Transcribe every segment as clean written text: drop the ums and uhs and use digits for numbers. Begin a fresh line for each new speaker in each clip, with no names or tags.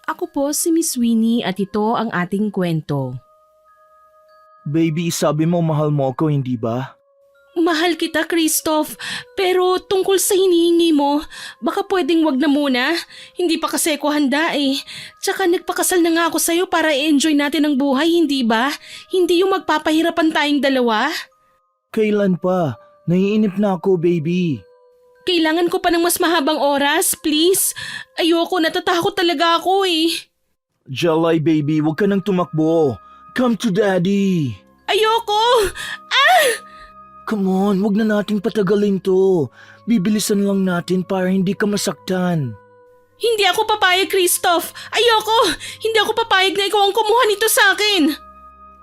Ako po si Miss Winnie at ito ang ating kwento.
Baby, sabi mo mahal mo ako, hindi ba?
Mahal kita, Christoph, pero tungkol sa hinihingi mo, baka pwedeng wag na muna. Hindi pa kasi ako handa eh. Tsaka nagpakasal na nga ako sa'yo para i-enjoy natin ang buhay, hindi ba? Hindi yung magpapahirapan tayong dalawa.
Kailan pa? Naiinip na ako, baby.
Kailangan ko pa ng mas mahabang oras, please. Ayoko, natatakot talaga ako eh.
Jalay, baby, huwag ka nang tumakbo. Come to daddy.
Ayoko!
Come on, huwag na nating patagalin to. Bibilisan lang natin para hindi ka masaktan.
Hindi ako papayag, Christoph. Ayoko! Hindi ako papayag na ikaw ang kumuha nito sa akin.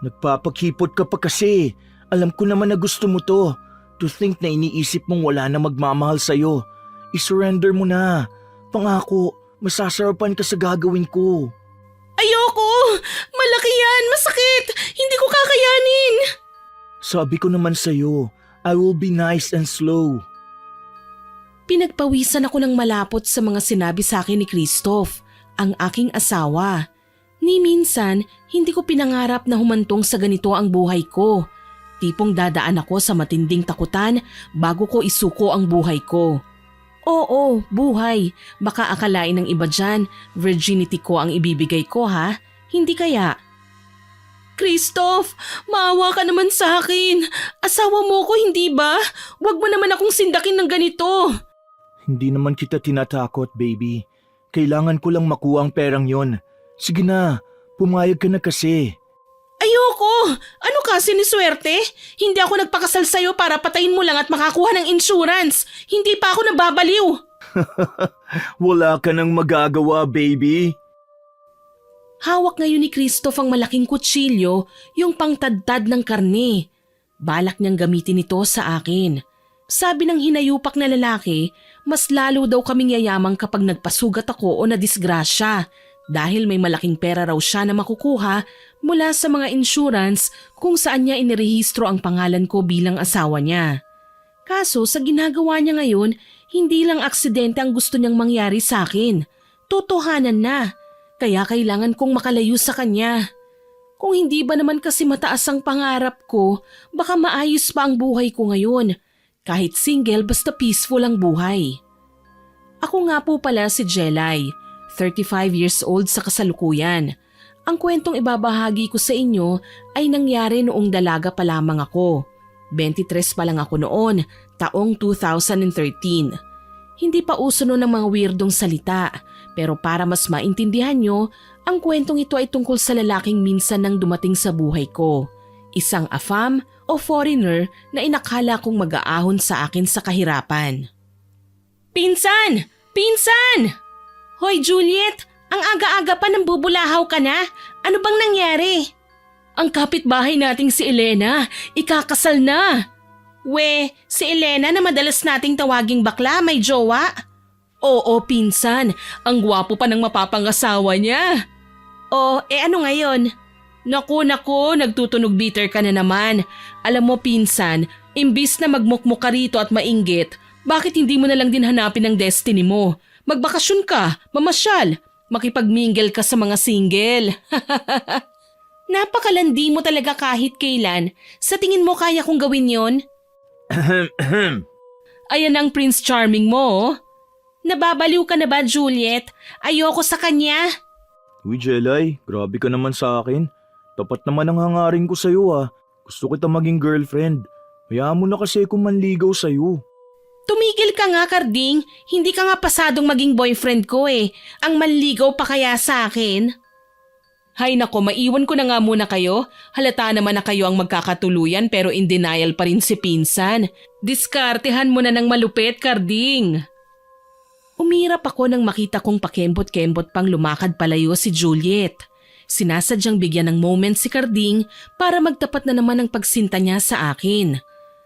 Nagpapakipot ka pa kasi. Alam ko naman na gusto mo to. To think na iniisip mong wala na magmamahal sa'yo. I-surrender mo na. Pangako, masasarapan ka sa gagawin ko.
Ayoko! Malaki yan! Masakit! Hindi ko kakayanin!
Sabi ko naman sa'yo, I will be nice and slow.
Pinagpawisan ako ng malapot sa mga sinabi sa akin ni Christoph, ang aking asawa. Ni minsan, hindi ko pinangarap na humantong sa ganito ang buhay ko. Tipong dadaan ako sa matinding takutan bago ko isuko ang buhay ko. Oo, buhay. Baka akalain ng iba dyan, virginity ko ang ibibigay ko ha? Hindi kaya? Christoph, maawa ka naman sa akin. Asawa mo ko, hindi ba? Huwag mo naman akong sindakin ng ganito.
Hindi naman kita tinatakot, baby. Kailangan ko lang makuha ang perang yon. Sige na, pumayag ka na kasi.
Ayoko! Ano ka, siniswerte? Hindi ako nagpakasal sa'yo para patayin mo lang at makakuha ng insurance. Hindi pa ako nababaliw.
Wala ka nang magagawa, baby.
Hawak ngayon ni Christoph ang malaking kutsilyo, yung pangtadtad ng karne. Balak niyang gamitin ito sa akin. Sabi ng hinayupak na lalaki, mas lalo daw kaming yayamang kapag nagpasugat ako o nadisgrasya dahil may malaking pera raw siya na makukuha mula sa mga insurance kung saan niya inirehistro ang pangalan ko bilang asawa niya. Kaso sa ginagawa niya ngayon, hindi lang aksidente ang gusto niyang mangyari sa akin. Totohanan na. Kaya kailangan kong makalayo sa kanya. Kung hindi ba naman kasi mataas ang pangarap ko, baka maayos pa ang buhay ko ngayon. Kahit single basta peaceful ang buhay. Ako nga po pala si Jelay, 35 years old sa kasalukuyan. Ang kwentong ibabahagi ko sa inyo ay nangyari noong dalaga pa lamang ako. 23 pa lang ako noon, taong 2013. Hindi pa uso noon ng mga weirdong salita. Pero para mas maintindihan nyo, ang kwentong ito ay tungkol sa lalaking minsan nang dumating sa buhay ko. Isang afam o foreigner na inakala kong mag-aahon sa akin sa kahirapan. Pinsan! Pinsan! Hoy Juliet, ang aga-aga pa nang bubulahaw ka na. Ano bang nangyari? Ang kapitbahay nating si Elena, ikakasal na. We, si Elena na madalas nating tawaging bakla, may jowa? Oo, pinsan. Ang gwapo pa ng mapapangasawa niya. Oh, ano ngayon? Naku, nagtutunog bitter ka na naman. Alam mo, pinsan, imbis na magmukmuk ka rito at mainggit, bakit hindi mo na lang din hanapin ang destiny mo? Magbakasyon ka, mamasyal, makipagmingle ka sa mga single. Napakalandi mo talaga kahit kailan. Sa tingin mo kaya kong gawin yon? Ayan ang Prince Charming mo, oh. Nababaliw ka na ba, Juliet? Ayoko sa kanya.
Uy, Jelay, grabe ka naman sa akin. Tapat naman ang hangarin ko sa'yo ah. Gusto kita maging girlfriend. Hayaan mo na kasi kung manligaw sa'yo.
Tumigil ka nga, Karding. Hindi ka nga pasadong maging boyfriend ko eh. Ang manligaw pa kaya sa akin? Hay nako, maiwan ko na nga muna kayo. Halata naman na kayo ang magkakatuluyan pero in denial pa rin si Pinsan. Diskartehan mo na ng malupit, Karding. Umirap ako nang makita kong pakembot-kembot pang lumakad palayo si Juliet. Sinasadyang bigyan ng moment si Karding para magtapat na naman ang pagsinta niya sa akin.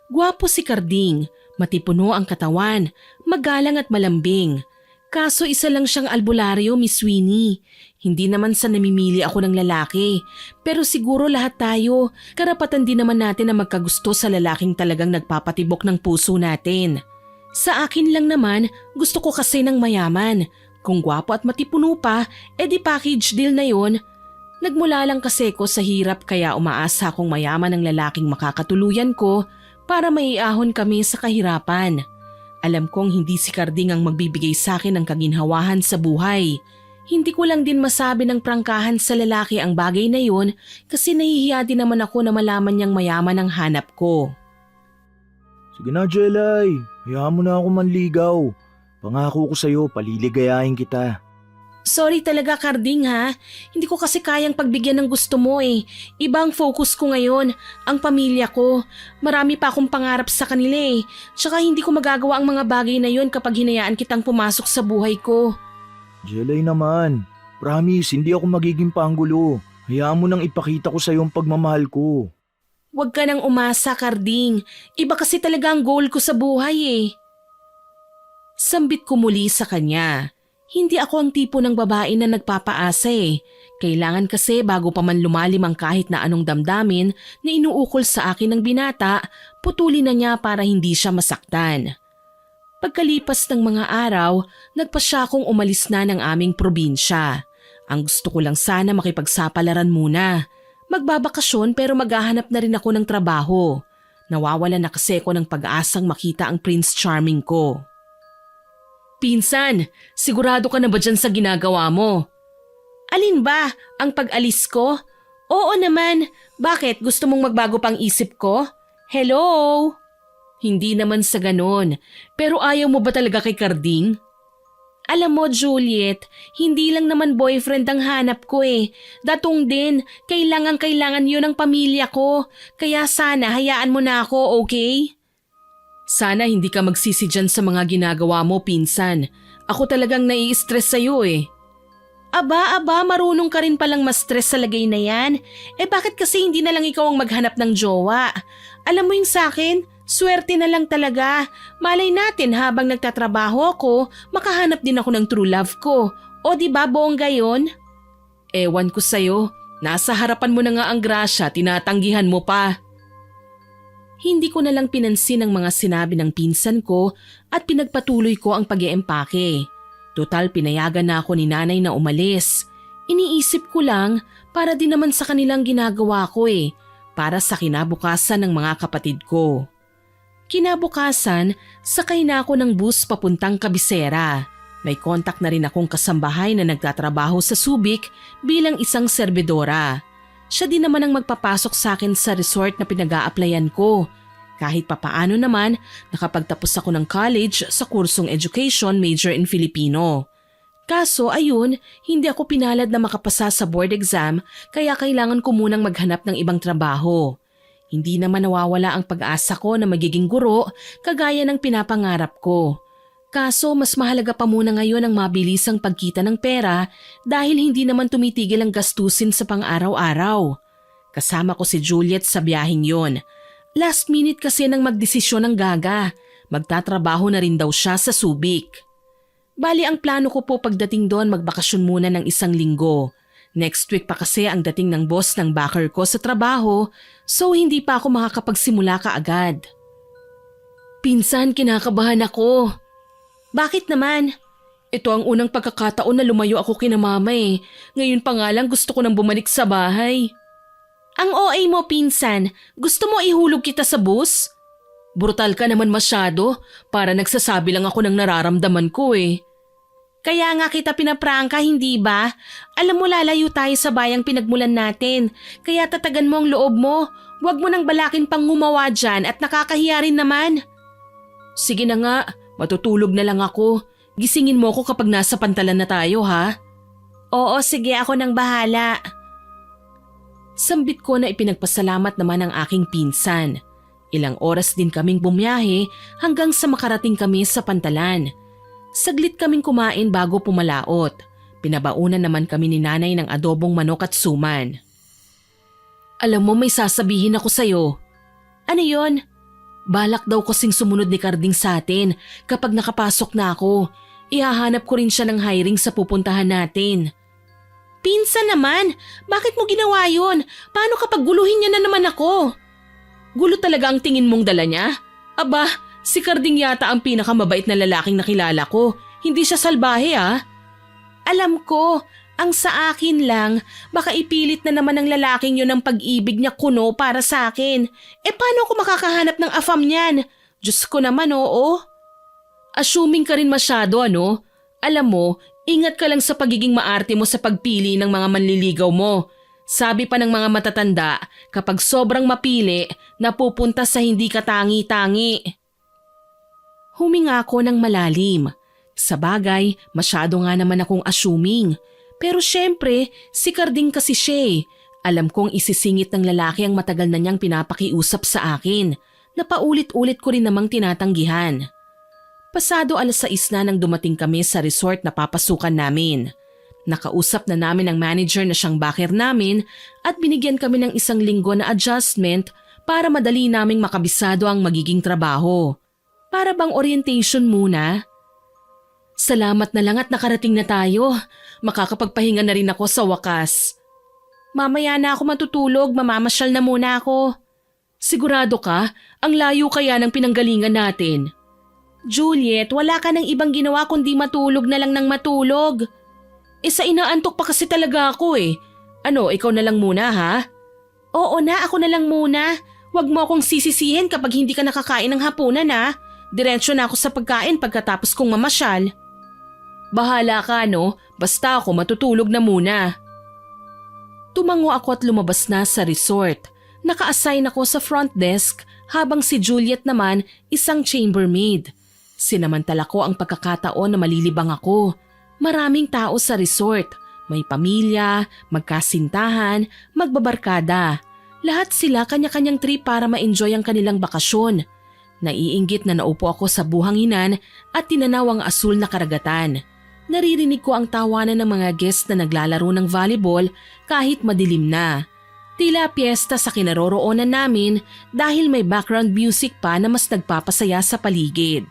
Gwapo si Karding, matipuno ang katawan, magalang at malambing. Kaso isa lang siyang albularyo, Miss Winnie. Hindi naman sa namimili ako ng lalaki. Pero siguro lahat tayo, karapatan din naman natin na magkagusto sa lalaking talagang nagpapatibok ng puso natin. Sa akin lang naman, gusto ko kasi ng mayaman. Kung gwapo at matipuno pa, edi package deal na yon. Nagmula lang kasi ko sa hirap kaya umaasa akong mayaman ang lalaking makakatuluyan ko para maiahon kami sa kahirapan. Alam kong hindi si Carding ang magbibigay sa akin ng kaginhawahan sa buhay. Hindi ko lang din masabi ng prangkahan sa lalaki ang bagay na yun kasi nahihiya din naman ako na malaman niyang mayaman ang hanap ko.
Sige na, Jelay. Hayaan mo na ako manligaw. Pangako ko sa'yo, paliligayahin kita.
Sorry talaga, Carding ha. Hindi ko kasi kayang pagbigyan ng gusto mo eh. Ibang focus ko ngayon, ang pamilya ko. Marami pa akong pangarap sa kanila eh. Tsaka hindi ko magagawa ang mga bagay na yon kapag hinayaan kitang pumasok sa buhay ko.
Jelay naman, promise hindi ako magiging panggulo. Hayaan mo nang ipakita ko sa'yo ang pagmamahal ko.
Huwag ka nang umasa, Carding. Iba kasi talaga ang goal ko sa buhay eh. Sambit ko muli sa kanya. Hindi ako ang tipo ng babae na nagpapaasa eh. Kailangan kasi bago pa man lumalim ang kahit na anong damdamin na inuukol sa akin ng binata, putulin na niya para hindi siya masaktan. Pagkalipas ng mga araw, nagpasya akong umalis na ng aming probinsya. Ang gusto ko lang sana makipagsapalaran muna. Magbabakasyon pero maghahanap na rin ako ng trabaho. Nawawala na kasi ako ng pag-aasang makita ang Prince Charming ko. Pinsan, sigurado ka na ba dyan sa ginagawa mo? Alin ba? Ang pag-alis ko? Oo naman. Bakit? Gusto mong magbago pang isip ko? Hello? Hindi naman sa ganon. Pero ayaw mo ba talaga kay Carding? Alam mo, Juliet, hindi lang naman boyfriend ang hanap ko eh. Datong din, kailangan yun ng pamilya ko. Kaya sana hayaan mo na ako, okay? Sana hindi ka magsisi dyan sa mga ginagawa mo, pinsan. Ako talagang nai-stress sa'yo eh. Aba, marunong ka rin palang ma-stress sa lagay na yan. Eh bakit kasi hindi na lang ikaw ang maghanap ng jowa? Alam mo yung sa'kin, swerte na lang talaga. Malay natin habang nagtatrabaho ako, makahanap din ako ng true love ko. O diba bongga yun? Ewan ko sa'yo, nasa harapan mo na nga ang grasya, tinatanggihan mo pa. Hindi ko na lang pinansin ang mga sinabi ng pinsan ko at pinagpatuloy ko ang pag-iempake. Total pinayagan na ako ni nanay na umalis. Iniisip ko lang para din naman sa kanilang ginagawa ko eh, para sa kinabukasan ng mga kapatid ko. Kinabukasan, sakay na ako ng bus papuntang Cabisera. May kontak na rin akong kasambahay na nagtatrabaho sa Subic bilang isang serbidora. Siya din naman ang magpapasok sa akin sa resort na pinag-a-applyan ko. Kahit papaano naman, nakapagtapos ako ng college sa kursong Education major in Filipino. Kaso ayun, hindi ako pinalad na makapasa sa board exam kaya kailangan ko munang maghanap ng ibang trabaho. Hindi naman nawawala ang pag-asa ko na magiging guro kagaya ng pinapangarap ko. Kaso mas mahalaga pa muna ngayon ang mabilisang pagkita ng pera dahil hindi naman tumitigil ang gastusin sa pang-araw-araw. Kasama ko si Juliet sa biyaheng yon. Last minute kasi nang magdesisyon ng Gaga. Magtatrabaho na rin daw siya sa Subic. Bali ang plano ko po pagdating doon magbakasyon muna ng 1 linggo. Next week pa kasi ang dating ng boss ng backer ko sa trabaho so hindi pa ako makakapagsimula kaagad. Pinsan, kinakabahan ako. Bakit naman? Ito ang unang pagkakataon na lumayo ako kina mama eh. Ngayon pa nga lang gusto ko nang bumalik sa bahay. Ang OA mo, pinsan. Gusto mo ihulog kita sa bus? Brutal ka naman masyado. Para nagsasabi lang ako ng nararamdaman ko eh. Kaya nga kita pinaprangka, hindi ba? Alam mo lalayo tayo sa bayang pinagmulan natin. Kaya tatagan mo ang loob mo. Huwag mo nang balakin pang gumawa dyan at nakakahiya rin naman. Sige na nga. Matutulog na lang ako. Gisingin mo ako kapag nasa pantalan na tayo, ha? Oo, sige, ako nang bahala. Sambit ko na ipinagpasalamat naman ang aking pinsan. Ilang oras din kaming bumiyahe hanggang sa makarating kami sa pantalan. Saglit kaming kumain bago pumalaot. Pinabaunan naman kami ni nanay ng adobong manok at suman. Alam mo, may sasabihin ako sa'yo. Ano yon? Balak daw kasing sumunod ni Carding sa atin kapag nakapasok na ako. Ihahanap ko rin siya ng hiring sa pupuntahan natin. Pinsan naman, bakit mo ginawa yun? Paano kapag guluhin niya na naman ako? Gulo talaga ang tingin mong dala niya? Aba, si Carding yata ang pinakamabait na lalaking nakilala ko. Hindi siya salbahe ah. Alam ko, ang sa akin lang, baka ipilit na naman ng lalaking yun ang pag-ibig niya kuno para sa akin. Paano ako makakahanap ng afam niyan? Diyos ko naman, oo. Assuming ka rin masyado, ano? Alam mo, ingat ka lang sa pagiging maarte mo sa pagpili ng mga manliligaw mo. Sabi pa ng mga matatanda, kapag sobrang mapili, napupunta sa hindi ka tangi-tangi. Huminga ako ng malalim. Sa bagay, masyado nga naman akong assuming. Pero syempre, si Carding kasi siya. Alam kong isisingit ng lalaki ang matagal na niyang pinapakiusap sa akin, na paulit-ulit ko rin namang tinatanggihan. Pasado 6:00 na nang dumating kami sa resort na papasukan namin. Nakausap na namin ang manager na siyang backer namin at binigyan kami ng 1 linggo na adjustment para madali naming makabisado ang magiging trabaho. Para bang orientation muna? Salamat na lang at nakarating na tayo. Makakapagpahinga na rin ako sa wakas. Mamaya na ako matutulog, mamamasyal na muna ako. Sigurado ka? Ang layo kaya ng pinanggalingan natin. Juliet, wala ka nang ibang ginawa kundi matulog na lang ng matulog. Sa inaantok pa kasi talaga ako eh. Ano, ikaw na lang muna ha? Oo na, ako na lang muna. Huwag mo akong sisisihin kapag hindi ka nakakain ng hapunan ha. Diretsyo na ako sa pagkain pagkatapos kong mamasyal. Bahala ka no, basta ako matutulog na muna. Tumango ako at lumabas na sa resort. Naka-assign ako sa front desk habang si Juliet naman isang chambermaid. Sinamantala ko ang pagkakataon na malilibang ako. Maraming tao sa resort. May pamilya, magkasintahan, magbabarkada. Lahat sila kanya-kanyang trip para ma-enjoy ang kanilang bakasyon. Naiinggit na naupo ako sa buhanginan at tinanaw ang asul na karagatan. Naririnig ko ang tawanan ng mga guests na naglalaro ng volleyball kahit madilim na. Tila piyesta sa kinaroroonan namin dahil may background music pa na mas nagpapasaya sa paligid.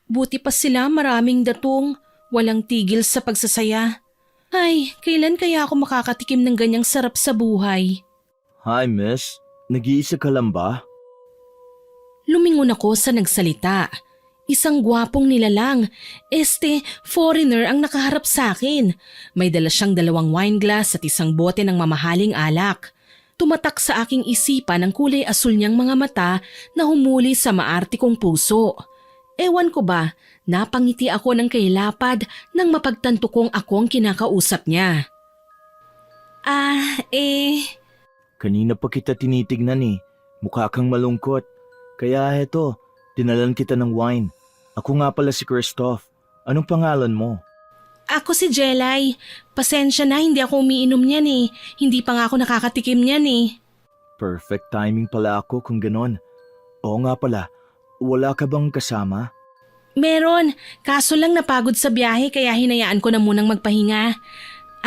Buti pa sila maraming datong, walang tigil sa pagsasaya. Ay, kailan kaya ako makakatikim ng ganyang sarap sa buhay?
Hi miss, nag-iisa ka lang ba?
Lumingon ako sa nagsalita. Isang gwapong nilalang, foreigner ang nakaharap sa akin. May dala siyang 2 wine glass at isang bote ng mamahaling alak. Tumatak sa aking isipan ang kulay asul niyang mga mata na humuli sa maarte kong puso. Ewan ko ba, napangiti ako ng kailapad nang mapagtanto kong ako ang kinakausap niya.
Kanina pa kita tinitignan eh. Mukha kang malungkot. Kaya heto, dinalan kita ng wine. Ako nga pala si Christoph. Anong pangalan mo?
Ako si Jelay. Pasensya na, hindi ako umiinom niyan eh. Hindi pa nga ako nakakatikim niyan eh.
Perfect timing pala ako kung ganon. Oo nga pala, wala ka bang kasama?
Meron, kaso lang napagod sa biyahe kaya hinayaan ko na munang magpahinga.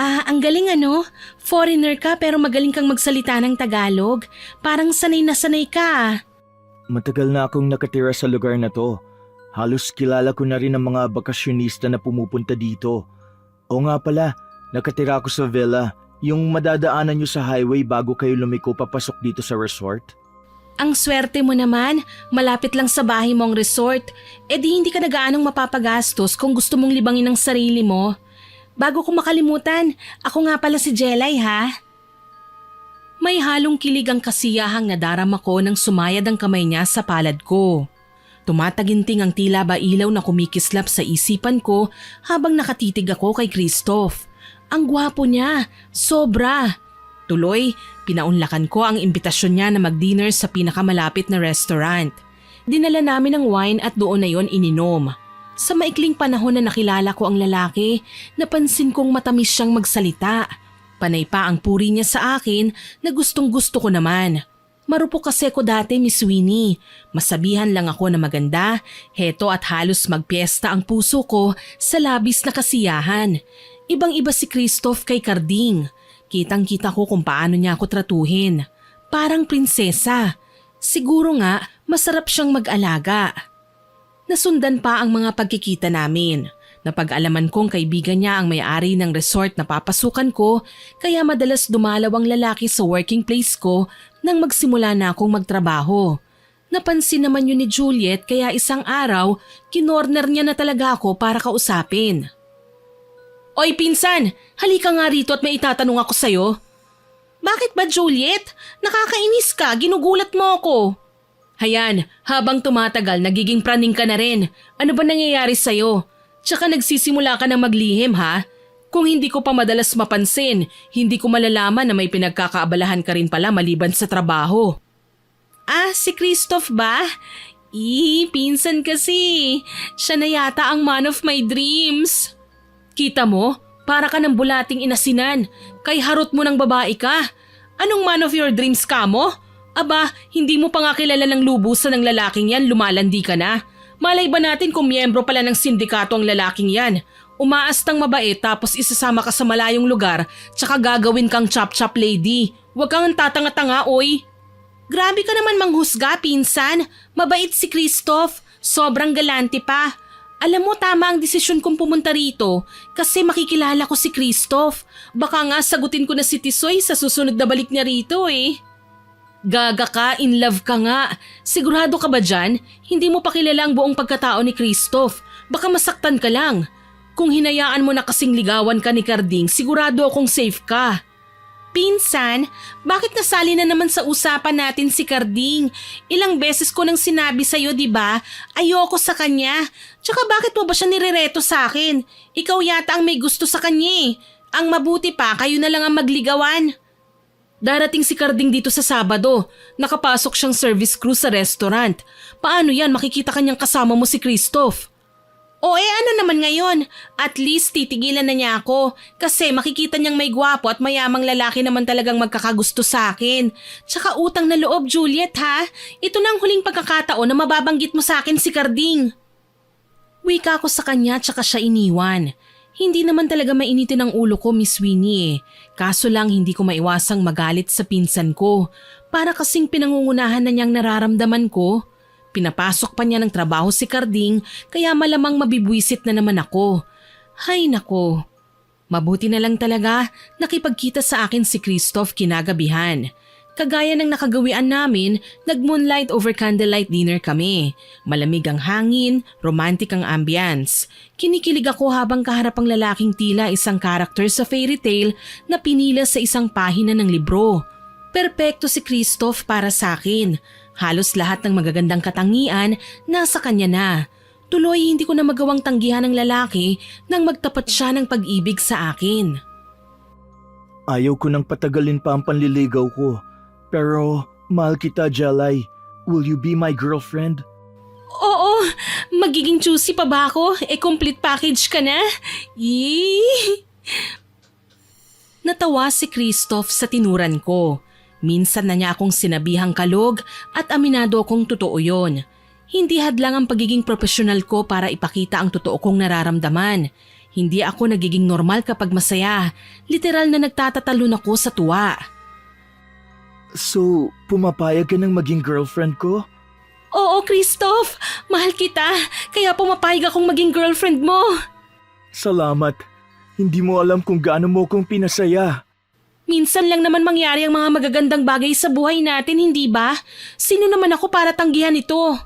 Ang galing ano? Foreigner ka pero magaling kang magsalita ng Tagalog. Parang sanay na sanay ka.
Matagal na akong nakatira sa lugar na to. Halos kilala ko na rin ang mga bakasyonista na pumupunta dito. O nga pala, nakatira ako sa villa, yung madadaanan nyo sa highway bago kayo lumiko papasok dito sa resort.
Ang swerte mo naman, malapit lang sa bahay mong resort. Di hindi ka na gaanong mapapagastos kung gusto mong libangin ang sarili mo. Bago ko makalimutan, ako nga pala si Jelay ha. May halong kilig ang kasiyahang nadarama ko nang sumayad ang kamay niya sa palad ko. Tumataginting ang tila ba ilaw na kumikislap sa isipan ko habang nakatitig ako kay Christoph. Ang gwapo niya, sobra. Tuloy, pinaunlakan ko ang imbitasyon niya na mag-dinner sa pinakamalapit na restaurant. Dinala namin ang wine at doon na yon ininom. Sa maikling panahon na nakilala ko ang lalaki, napansin kong matamis siyang magsalita. Panay pa ang puri niya sa akin na gustong gusto ko naman. Marupok kasi ko dati, Miss Winnie. Masabihan lang ako na maganda, heto at halos magpiesta ang puso ko sa labis na kasiyahan. Ibang-iba si Christoph kay Carding. Kitang-kita ko kung paano niya ako tratuhin. Parang prinsesa. Siguro nga, masarap siyang mag-alaga. Nasundan pa ang mga pagkikita namin. Napag-alaman kong kaibigan niya ang may-ari ng resort na papasukan ko, kaya madalas dumalaw ang lalaki sa working place ko nang magsimula na akong magtrabaho. Napansin naman yun ni Juliet kaya isang araw, kinorner niya na talaga ako para kausapin. Oy pinsan, halika nga rito at may itatanong ako sa'yo. Bakit ba Juliet? Nakakainis ka, ginugulat mo ako. Hayan, habang tumatagal nagiging praning ka na rin. Ano ba nangyayari sa'yo? Tsaka nagsisimula ka na maglihim ha? Kung hindi ko pa madalas mapansin, hindi ko malalaman na may pinagkakaabalahan ka rin pala maliban sa trabaho. Ah, si Christoph ba? Pinsan kasi. Siya na yata ang man of my dreams. Kita mo? Para ka ng bulating inasinan. Kay harot mo ng babae ka. Anong man of your dreams ka mo? Aba, hindi mo pa nga kilala ng lubusan ng lalaking yan, lumalandi ka na. Malay ba natin kung miyembro pala ng sindikato ang lalaking yan? Umaastang mabait tapos isasama ka sa malayong lugar tsaka gagawin kang chop-chop lady. Huwag kang tatanga-tanga, oy. Grabe ka naman manghusga, pinsan. Mabait si Christoph. Sobrang galante pa. Alam mo, tama ang desisyon kong pumunta rito kasi makikilala ko si Christoph. Baka nga sagutin ko na si Tisoy sa susunod na balik niya rito eh. Gaga ka, in love ka nga. Sigurado ka ba dyan? Hindi mo pa kilala ang buong pagkatao ni Christoph. Baka masaktan ka lang. Kung hinayaan mo na kasing ligawan ka ni Carding, sigurado akong safe ka. Pinsan, bakit nasali na naman sa usapan natin si Carding? Ilang beses ko nang sinabi sa'yo, di ba? Ayoko sa kanya. Tsaka bakit mo ba siya nirereto sa akin? Ikaw yata ang may gusto sa kanya eh. Ang mabuti pa, kayo na lang ang magligawan. Darating si Carding dito sa Sabado. Nakapasok siyang service crew sa restaurant. Paano yan makikita kanyang kasama mo si Christoph? O ano naman ngayon? At least titigilan na niya ako kasi makikita niyang may gwapo at mayamang lalaki naman talagang magkakagusto sa akin. Tsaka utang na loob, Juliet ha? Ito na ang huling pagkakataon na mababanggit mo sa akin si Carding. Wika ko sa kanya tsaka siya iniwan. Hindi naman talaga mainitin ang ulo ko, Miss Winnie eh. Kaso lang hindi ko maiwasang magalit sa pinsan ko. Para kasing pinangungunahan na niyang nararamdaman ko. Pinapasok pa niya ng trabaho si Carding kaya malamang mabibwisit na naman ako. Hay nako. Mabuti na lang talaga nakipagkita sa akin si Christoph kinagabihan. Kagaya ng nakagawian namin, nag-moonlight over candlelight dinner kami. Malamig ang hangin, romantic ang ambience. Kinikilig ako habang kaharap ang lalaking tila isang karakter sa fairy tale na pinila sa isang pahina ng libro. Perpekto si Christoph para sa akin. Halos lahat ng magagandang katangian nasa kanya na. Tuloy hindi ko na magawang tanggihan ng lalaki nang magtapat siya ng pag-ibig sa akin.
Ayaw ko nang patagalin pa ang panliligaw ko. Pero mahal kita, Jalay. Will you be my girlfriend?
Oo, magiging choosy pa ba ako? Complete package ka na? Yee! Natawa si Christoph sa tinuran ko. Minsan na niya akong sinabihang kalog at aminado akong totoo yon. Hindi hadlang ang pagiging profesional ko para ipakita ang totoo kong nararamdaman. Hindi ako nagiging normal kapag masaya. Literal na nagtatatalon ako sa tuwa.
So, pumapayag ka ng maging girlfriend ko?
Oo, Christoph. Mahal kita. Kaya pumapayag akong maging girlfriend mo.
Salamat. Hindi mo alam kung gaano mo kong pinasaya.
Minsan lang naman mangyari ang mga magagandang bagay sa buhay natin, hindi ba? Sino naman ako para tanggihan ito?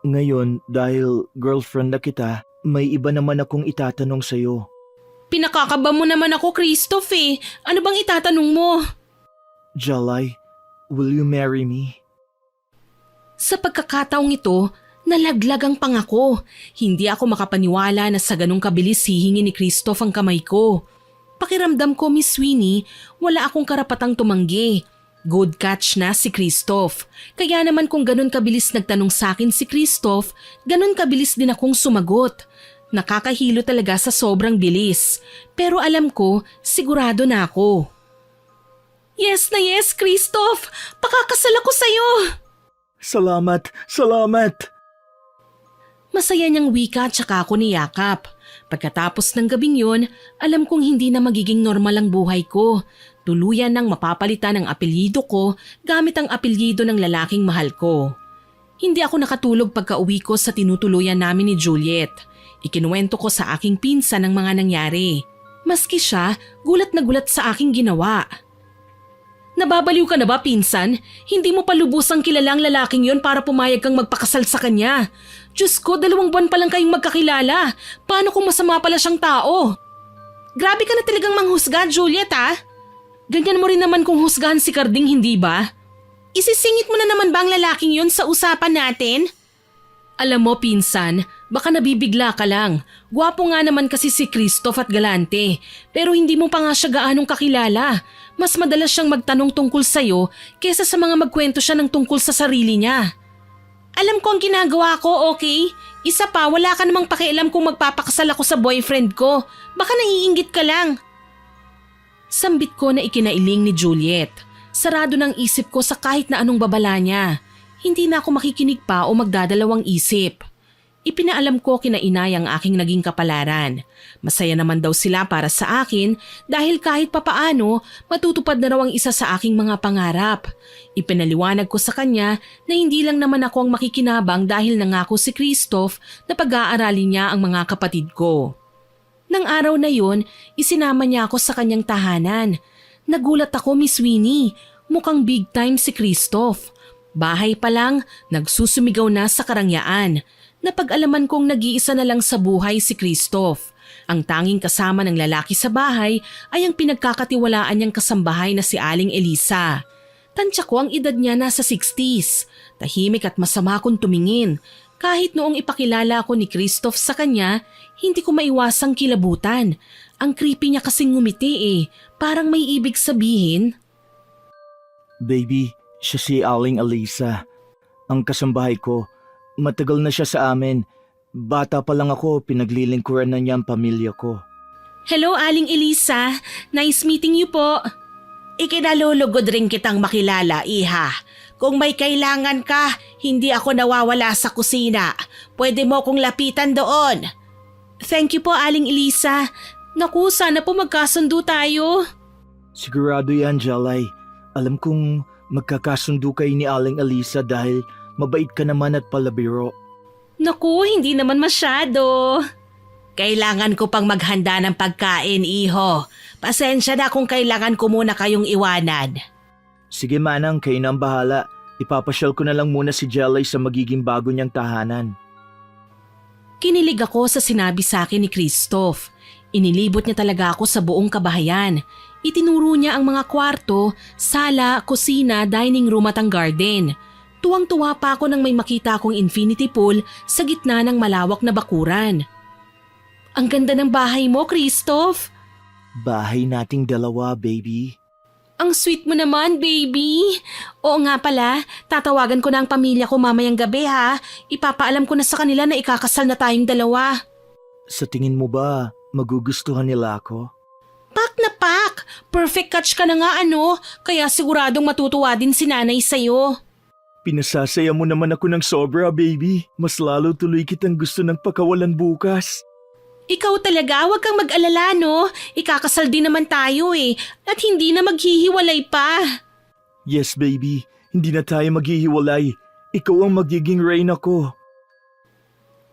Ngayon, dahil girlfriend na kita, may iba naman akong itatanong sa'yo.
Pinakakaba mo naman ako, Christoph eh. Ano bang itatanong mo?
Jalay, will you marry me?
Sa pagkakataong ito, nalaglag ang pangako. Hindi ako makapaniwala na sa ganong kabilis hihingi ni Christoph ang kamay ko. Pakiramdam ko, Miss Winnie, wala akong karapatang tumanggi. Good catch na si Christoph. Kaya naman kung ganun kabilis nagtanong sa akin si Christoph, ganun kabilis din akong sumagot. Nakakahilo talaga sa sobrang bilis. Pero alam ko, sigurado na ako. Yes na yes, Christoph! Pakakasal ako sa'yo!
Salamat! Salamat!
Masaya niyang wika at saka ako niyakap. Pagkatapos ng gabing yun, alam kong hindi na magiging normal ang buhay ko. Tuluyan nang mapapalitan ang apelyido ko gamit ang apelyido ng lalaking mahal ko. Hindi ako nakatulog pagka-uwi ko sa tinutuluyan namin ni Juliet. Ikinuwento ko sa aking pinsan ang mga nangyari. Maski siya, gulat na gulat sa aking ginawa. Nababaliw ka na ba, pinsan? Hindi mo pa lubusang kilalang lalaking yon para pumayag kang magpakasal sa kanya. Diyos ko, 2 buwan pa lang kayong magkakilala. Paano kung masama pala siyang tao? Grabe ka na talagang manghusga, Juliet Ganyan mo rin naman kung husgahan si Carding, hindi ba? Isisingit mo na naman ba ang lalaking yun sa usapan natin? Alam mo, pinsan, baka nabibigla ka lang. Gwapo nga naman kasi si Christoph at galante, pero hindi mo pa nga siya gaanong kakilala. Mas madalas siyang magtanong tungkol sa'yo kesa sa mga magkwento siya ng tungkol sa sarili niya. Alam ko ang ginagawa ko, okay? Isa pa, wala ka namang pakialam kung magpapakasal ako sa boyfriend ko. Baka naiinggit ka lang. Sambit ko na ikinailing ni Juliet. Sarado ng isip ko sa kahit na anong babala niya. Hindi na ako makikinig pa o magdadalawang isip. Ipinaalam ko kina inay ang aking naging kapalaran. Masaya naman daw sila para sa akin dahil kahit papaano matutupad na raw ang isa sa aking mga pangarap. Ipinaliwanag ko sa kanya na hindi lang naman ako ang makikinabang dahil nangako si Christoph na pag-aaralin niya ang mga kapatid ko. Nang araw na yon, isinama niya ako sa kanyang tahanan. Nagulat ako, Miss Winnie. Mukhang big time si Christoph. Bahay pa lang, nagsusumigaw na sa karangyaan. Napag-alaman kong nag-iisa na lang sa buhay si Christoph. Ang tanging kasama ng lalaki sa bahay ay ang pinagkakatiwalaan niyang kasambahay na si Aling Elisa. Tansya ko ang edad niya nasa 60s. Tahimik at masama akong tumingin. Kahit noong ipakilala ako ni Christoph sa kanya, hindi ko maiwasang kilabutan. Ang creepy niya kasing ngumiti parang may ibig sabihin.
Baby, siya si Aling Elisa. Ang kasambahay ko. Matagal na siya sa amin. Bata pa lang ako, pinaglilingkuran na niya ang pamilya ko.
Hello, Aling Elisa. Nice meeting you po. Ikinalulugod rin kitang makilala, iha. Kung may kailangan ka, hindi ako nawawala sa kusina. Pwede mo kong lapitan doon. Thank you po, Aling Elisa. Naku, sana po magkasundo tayo.
Sigurado yan, Jalay. Alam kong magkakasundo kayo ni Aling Elisa dahil mabait ka naman at palabiro.
Naku, hindi naman masyado. Kailangan ko pang maghanda ng pagkain, iho. Pasensya na kung kailangan ko muna kayong iwanan.
Sige manang, kayo na ang bahala. Ipapasyal ko na lang muna si Jalay sa magiging bago niyang tahanan.
Kinilig ako sa sinabi sa akin ni Christoph. Inilibot niya talaga ako sa buong kabahayan. Itinuro niya ang mga kwarto, sala, kusina, dining room at ang garden. Tuwang-tuwa pa ako nang may makita akong infinity pool sa gitna ng malawak na bakuran. Ang ganda ng bahay mo, Christoph.
Bahay nating dalawa, baby.
Ang sweet mo naman, baby. Oo nga pala, tatawagan ko na ang pamilya ko mamayang gabi ha. Ipapaalam ko na sa kanila na ikakasal na tayong dalawa.
Sa tingin mo ba, magugustuhan nila ako?
Pak na pak! Perfect catch ka na nga kaya siguradong matutuwa din si nanay sa'yo.
Pinasasaya mo naman ako ng sobra, baby. Mas lalo tuloy kitang gusto ng pakawalan bukas.
Ikaw talaga, huwag kang mag-alala Ikakasal din naman tayo at hindi na maghihiwalay pa.
Yes, baby. Hindi na tayo maghihiwalay. Ikaw ang magiging reyna ko.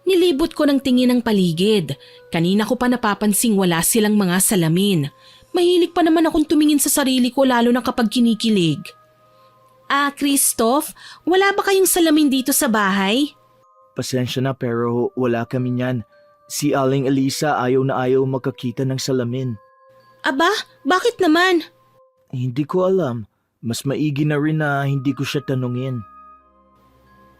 Nilibot ko ng tingin ang paligid. Kanina ko pa napapansing wala silang mga salamin. Mahilig pa naman akong tumingin sa sarili ko lalo na kapag kinikilig. Christoph, wala ba kayong salamin dito sa bahay?
Pasensya na pero wala kami niyan. Si Aling Elisa ayaw na ayaw makakita ng salamin.
Aba, bakit naman?
Hindi ko alam. Mas maigi na rin na hindi ko siya tanungin.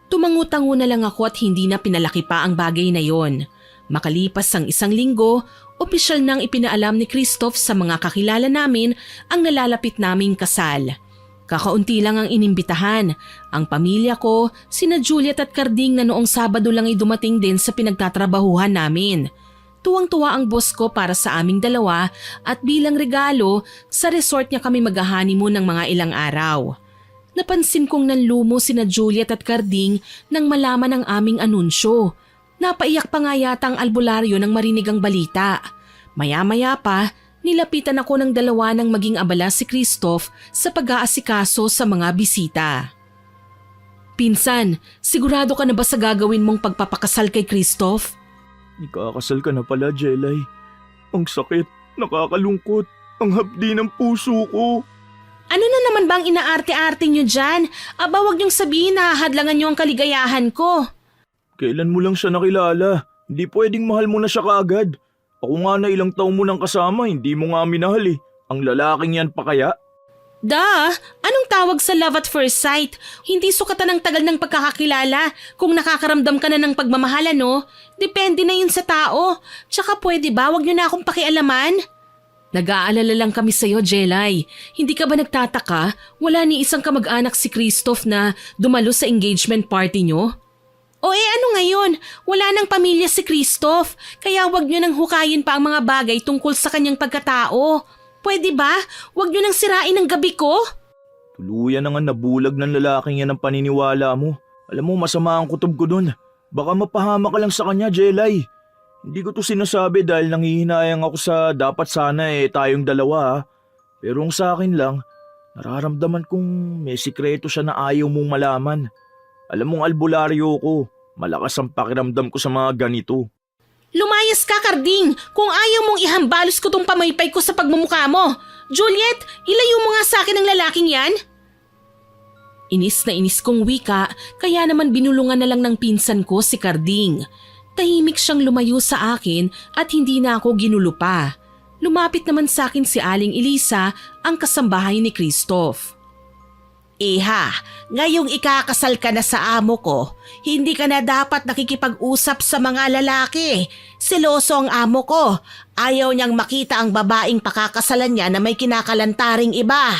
Tumangutango na lang ako at hindi na pinalaki pa ang bagay na yon. Makalipas ang 1 linggo, opisyal nang ipinaalam ni Christoph sa mga kakilala namin ang nalalapit naming kasal. Kakaunti lang ang inimbitahan. Ang pamilya ko, sina Juliet at Carding na noong Sabado lang ay dumating din sa pinagtatrabahuhan namin. Tuwang-tuwa ang boss ko para sa aming dalawa at bilang regalo, sa resort niya kami mag-honeymoon ng mga ilang araw. Napansin kong nanlumo sina Juliet at Carding nang malaman ang aming anunsyo. Napaiyak pa nga yata ang albularyo nang marinig ang balita. Maya-maya pa, nilapitan ako ng dalawa nang maging abala si Christoph sa pag-aasikaso sa mga bisita. Pinsan, sigurado ka na ba sa gagawin mong pagpapakasal kay Christoph?
Ikakasal ka na pala, Jelay. Ang sakit, nakakalungkot, ang hapdi ng puso ko.
Ano na naman bang inaarte-arte nyo dyan? Aba, wag niyong sabihin na hadlangan niyo ang kaligayahan ko.
Kailan mo lang siya nakilala? Hindi pwedeng mahal mo na siya kaagad. Ako nga na ilang taon mo nang kasama, hindi mo nga minahal eh. Ang lalaking yan pa kaya?
Anong tawag sa love at first sight? Hindi sukatan ng tagal ng pagkakakilala kung nakakaramdam ka na ng pagmamahal, no? Depende na yun sa tao. Tsaka pwede ba, wag niyo na akong pakialaman? Nag-aalala lang kami sa'yo, Jelay. Hindi ka ba nagtataka? Wala ni isang kamag-anak si Christoph na dumalo sa engagement party niyo? O ano ngayon? Wala nang pamilya si Christoph, kaya wag niyo nang hukayin pa ang mga bagay tungkol sa kanyang pagkatao. Pwede ba? Huwag niyo nang sirain ang gabi ko.
Tuluyan na nga nabulag ng lalaking yan ang paniniwala mo. Alam mo, masama ang kutob ko dun. Baka mapahama ka lang sa kanya, Jelay. Hindi ko to sinasabi dahil nanghihinayang ako sa dapat sana tayong dalawa ha. Pero ang sa akin lang, nararamdaman kong may sikreto siya na ayaw mong malaman. Alam mong albularyo ko, malakas ang pakiramdam ko sa mga ganito.
Lumayas ka, Karding! Kung ayaw mong ihambalos ko tong pamaypay ko sa pagmumukha mo. Juliet, ilayo mo nga sa akin ang lalaking yan. Inis na inis kong wika, kaya naman binulungan na lang ng pinsan ko si Karding. Tahimik siyang lumayo sa akin at hindi na ako ginulo pa. Lumapit naman sa akin si Aling Elisa, ang kasambahay ni Christoph. Iha, ngayong ikakasal ka na sa amo ko, hindi ka na dapat nakikipag-usap sa mga lalaki. Seloso ang amo ko. Ayaw niyang makita ang babaeng pakakasalan niya na may kinakalantaring iba.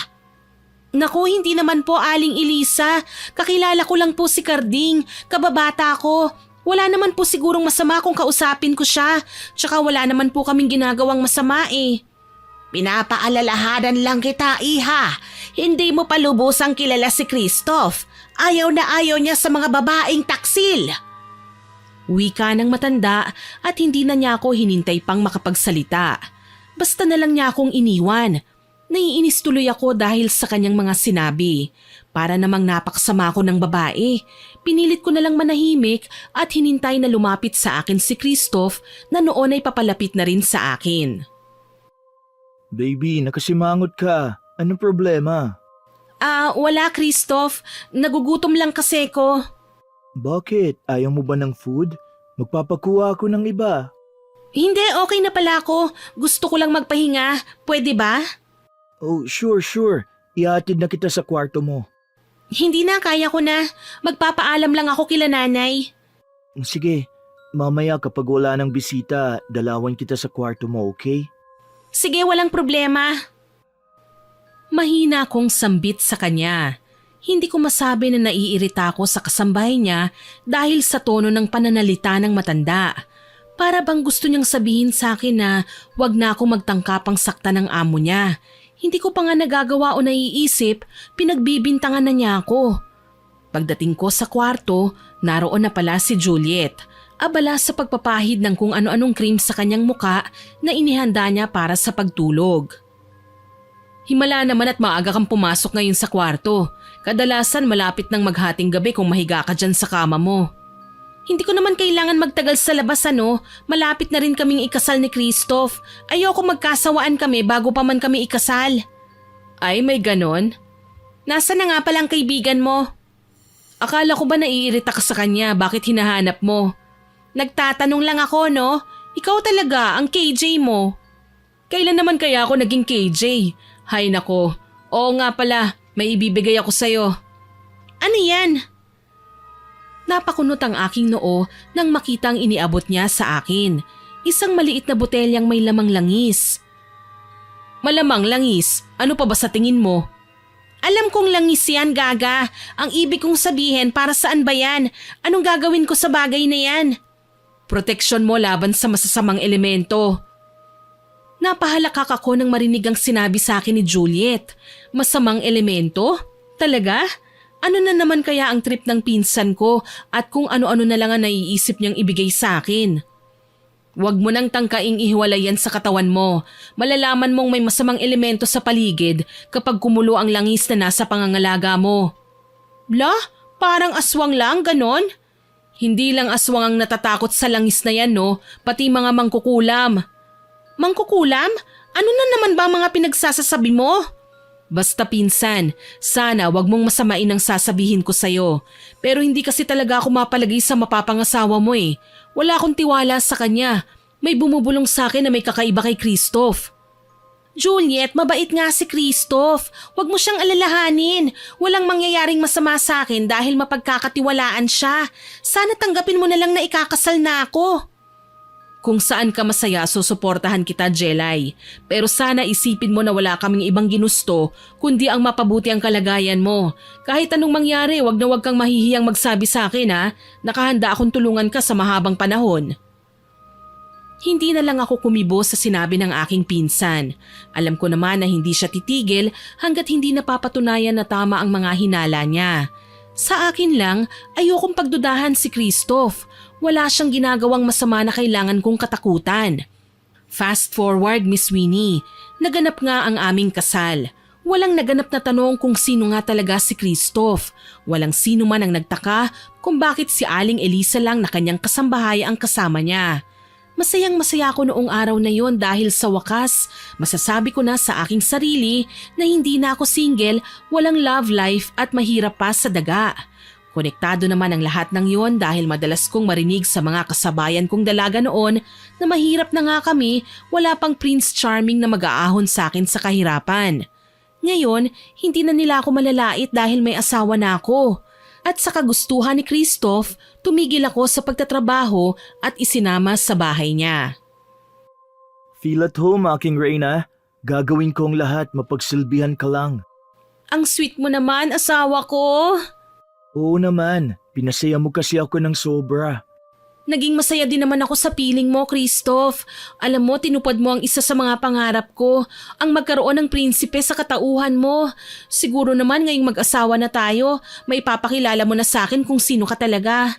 Naku, hindi naman po, Aling Elisa. Kakilala ko lang po si Karding. Kababata ko. Wala naman po sigurong masama kung kausapin ko siya. Tsaka wala naman po kaming ginagawang masama eh. Pinapaalalahanan lang kita, Iha. Hindi mo pa lubusang kilala si Christoph. Ayaw na ayaw niya sa mga babaeng taksil. Wika ng matanda at hindi na niya ako hinintay pang makapagsalita. Basta na lang niya akong iniwan. Naiinis tuloy ako dahil sa kanyang mga sinabi. Para namang napaksama ko ng babae. Pinilit ko na lang manahimik at hinintay na lumapit sa akin si Christoph na noon ay papalapit na rin sa akin.
Baby, nakasimangot ka. Anong problema?
Wala, Christoph. Nagugutom lang kasi ko.
Bakit? Ayaw mo ba ng food? Magpapakuha ako ng iba.
Hindi, okay na pala ako. Gusto ko lang magpahinga. Pwede ba?
Oh, sure. Ihatid na kita sa kwarto mo.
Hindi na, kaya ko na. Magpapaalam lang ako kila nanay.
Sige, mamaya kapag wala ng bisita, dalawan kita sa kwarto mo, okay?
Sige, walang problema. Mahina akong sambit sa kanya. Hindi ko masabi na naiirita ako sa kasambahay niya dahil sa tono ng pananalita ng matanda. Para bang gusto niyang sabihin sa akin na wag na ako magtangkapang sakta ng amo niya. Hindi ko pa nga nagagawa o naiisip, pinagbibintangan na niya ako. Pagdating ko sa kwarto, naroon na pala si Juliet. Abala sa pagpapahid ng kung ano-anong cream sa kanyang muka na inihanda niya para sa pagtulog. Himala naman at maaga kang pumasok ngayon sa kwarto. Kadalasan malapit ng maghating gabi kung mahiga ka dyan sa kama mo. Hindi ko naman kailangan magtagal sa labas malapit na rin kaming ikasal ni Christoph. Ayoko magkasawaan kami bago pa man kami ikasal. Ay, may ganon? Nasaan na nga palang kaibigan mo? Akala ko ba naiirita ka sa kanya, bakit hinahanap mo? Nagtatanong lang ako, no? Ikaw talaga, ang KJ mo. Kailan naman kaya ako naging KJ? Hay nako, oo nga pala, may ibibigay ako sa'yo. Ano yan? Napakunot ang aking noo nang makitang iniabot niya sa akin. Isang maliit na botelyang may lamang langis. Malamang langis? Ano pa ba sa tingin mo? Alam kong langis yan, Gaga. Ang ibig kong sabihin, para saan ba yan? Anong gagawin ko sa bagay na yan? Proteksyon mo laban sa masasamang elemento. Napahalakak ako nang marinig ang sinabi sa akin ni Juliet. Masamang elemento? Talaga? Ano na naman kaya ang trip ng pinsan ko at kung ano-ano na lang ang naiisip niyang ibigay sa akin? Huwag mo nang tangkaing ihiwalayan sa katawan mo. Malalaman mong may masamang elemento sa paligid kapag kumulo ang langis na nasa pangangalaga mo. Parang aswang lang, ganon? Hindi lang aswang ang natatakot sa langis na yan, no? Pati mga mangkukulam. Mangkukulam? Ano na naman ba mga pinagsasasabi mo? Basta pinsan, sana wag mong masamain ang sasabihin ko sa'yo. Pero hindi kasi talaga ako mapalagay sa mapapangasawa mo eh. Wala akong tiwala sa kanya. May bumubulong sa akin na may kakaiba kay Christoph. Juliet, mabait nga si Christoph. Huwag mo siyang alalahanin. Walang mangyayaring masama sa akin dahil mapagkakatiwalaan siya. Sana tanggapin mo na lang na ikakasal na ako. Kung saan ka masaya, susuportahan kita, Jelay. Pero sana isipin mo na wala kaming ibang ginusto kundi ang mapabuti ang kalagayan mo. Kahit anong mangyari, wag na wag kang mahihiyang magsabi sa akin ha. Nakahanda akong tulungan ka sa mahabang panahon. Hindi na lang ako kumibo sa sinabi ng aking pinsan. Alam ko naman na hindi siya titigil hanggat hindi napapatunayan na tama ang mga hinala niya. Sa akin lang, ayokong pagdudahan si Christoph. Wala siyang ginagawang masama na kailangan kong katakutan. Fast forward, Miss Winnie. Naganap nga ang aming kasal. Walang naganap na tanong kung sino nga talaga si Christoph. Walang sino man ang nagtaka kung bakit si Aling Elisa lang na kanyang kasambahay ang kasama niya. Masayang masaya ako noong araw na yon dahil sa wakas, masasabi ko na sa aking sarili na hindi na ako single, walang love life at mahirap pa sa daga. Konektado naman ang lahat ng yon dahil madalas kong marinig sa mga kasabayan kong dalaga noon na mahirap na nga kami, wala pang Prince Charming na mag-aahon sa akin sa kahirapan. Ngayon, hindi na nila ako malalait dahil may asawa na ako. At sa kagustuhan ni Christoph, tumigil ako sa pagtatrabaho at isinama sa bahay niya.
Feel at home, aking Reyna. Gagawin ko ang lahat, mapagsilbihan ka lang.
Ang sweet mo naman, asawa ko.
Oo naman, pinasaya mo kasi ako ng sobra.
Naging masaya din naman ako sa piling mo, Christoph. Alam mo, tinupad mo ang isa sa mga pangarap ko, ang magkaroon ng prinsipe sa katauhan mo. Siguro naman ngayong mag-asawa na tayo, may papakilala mo na sa akin kung sino ka talaga.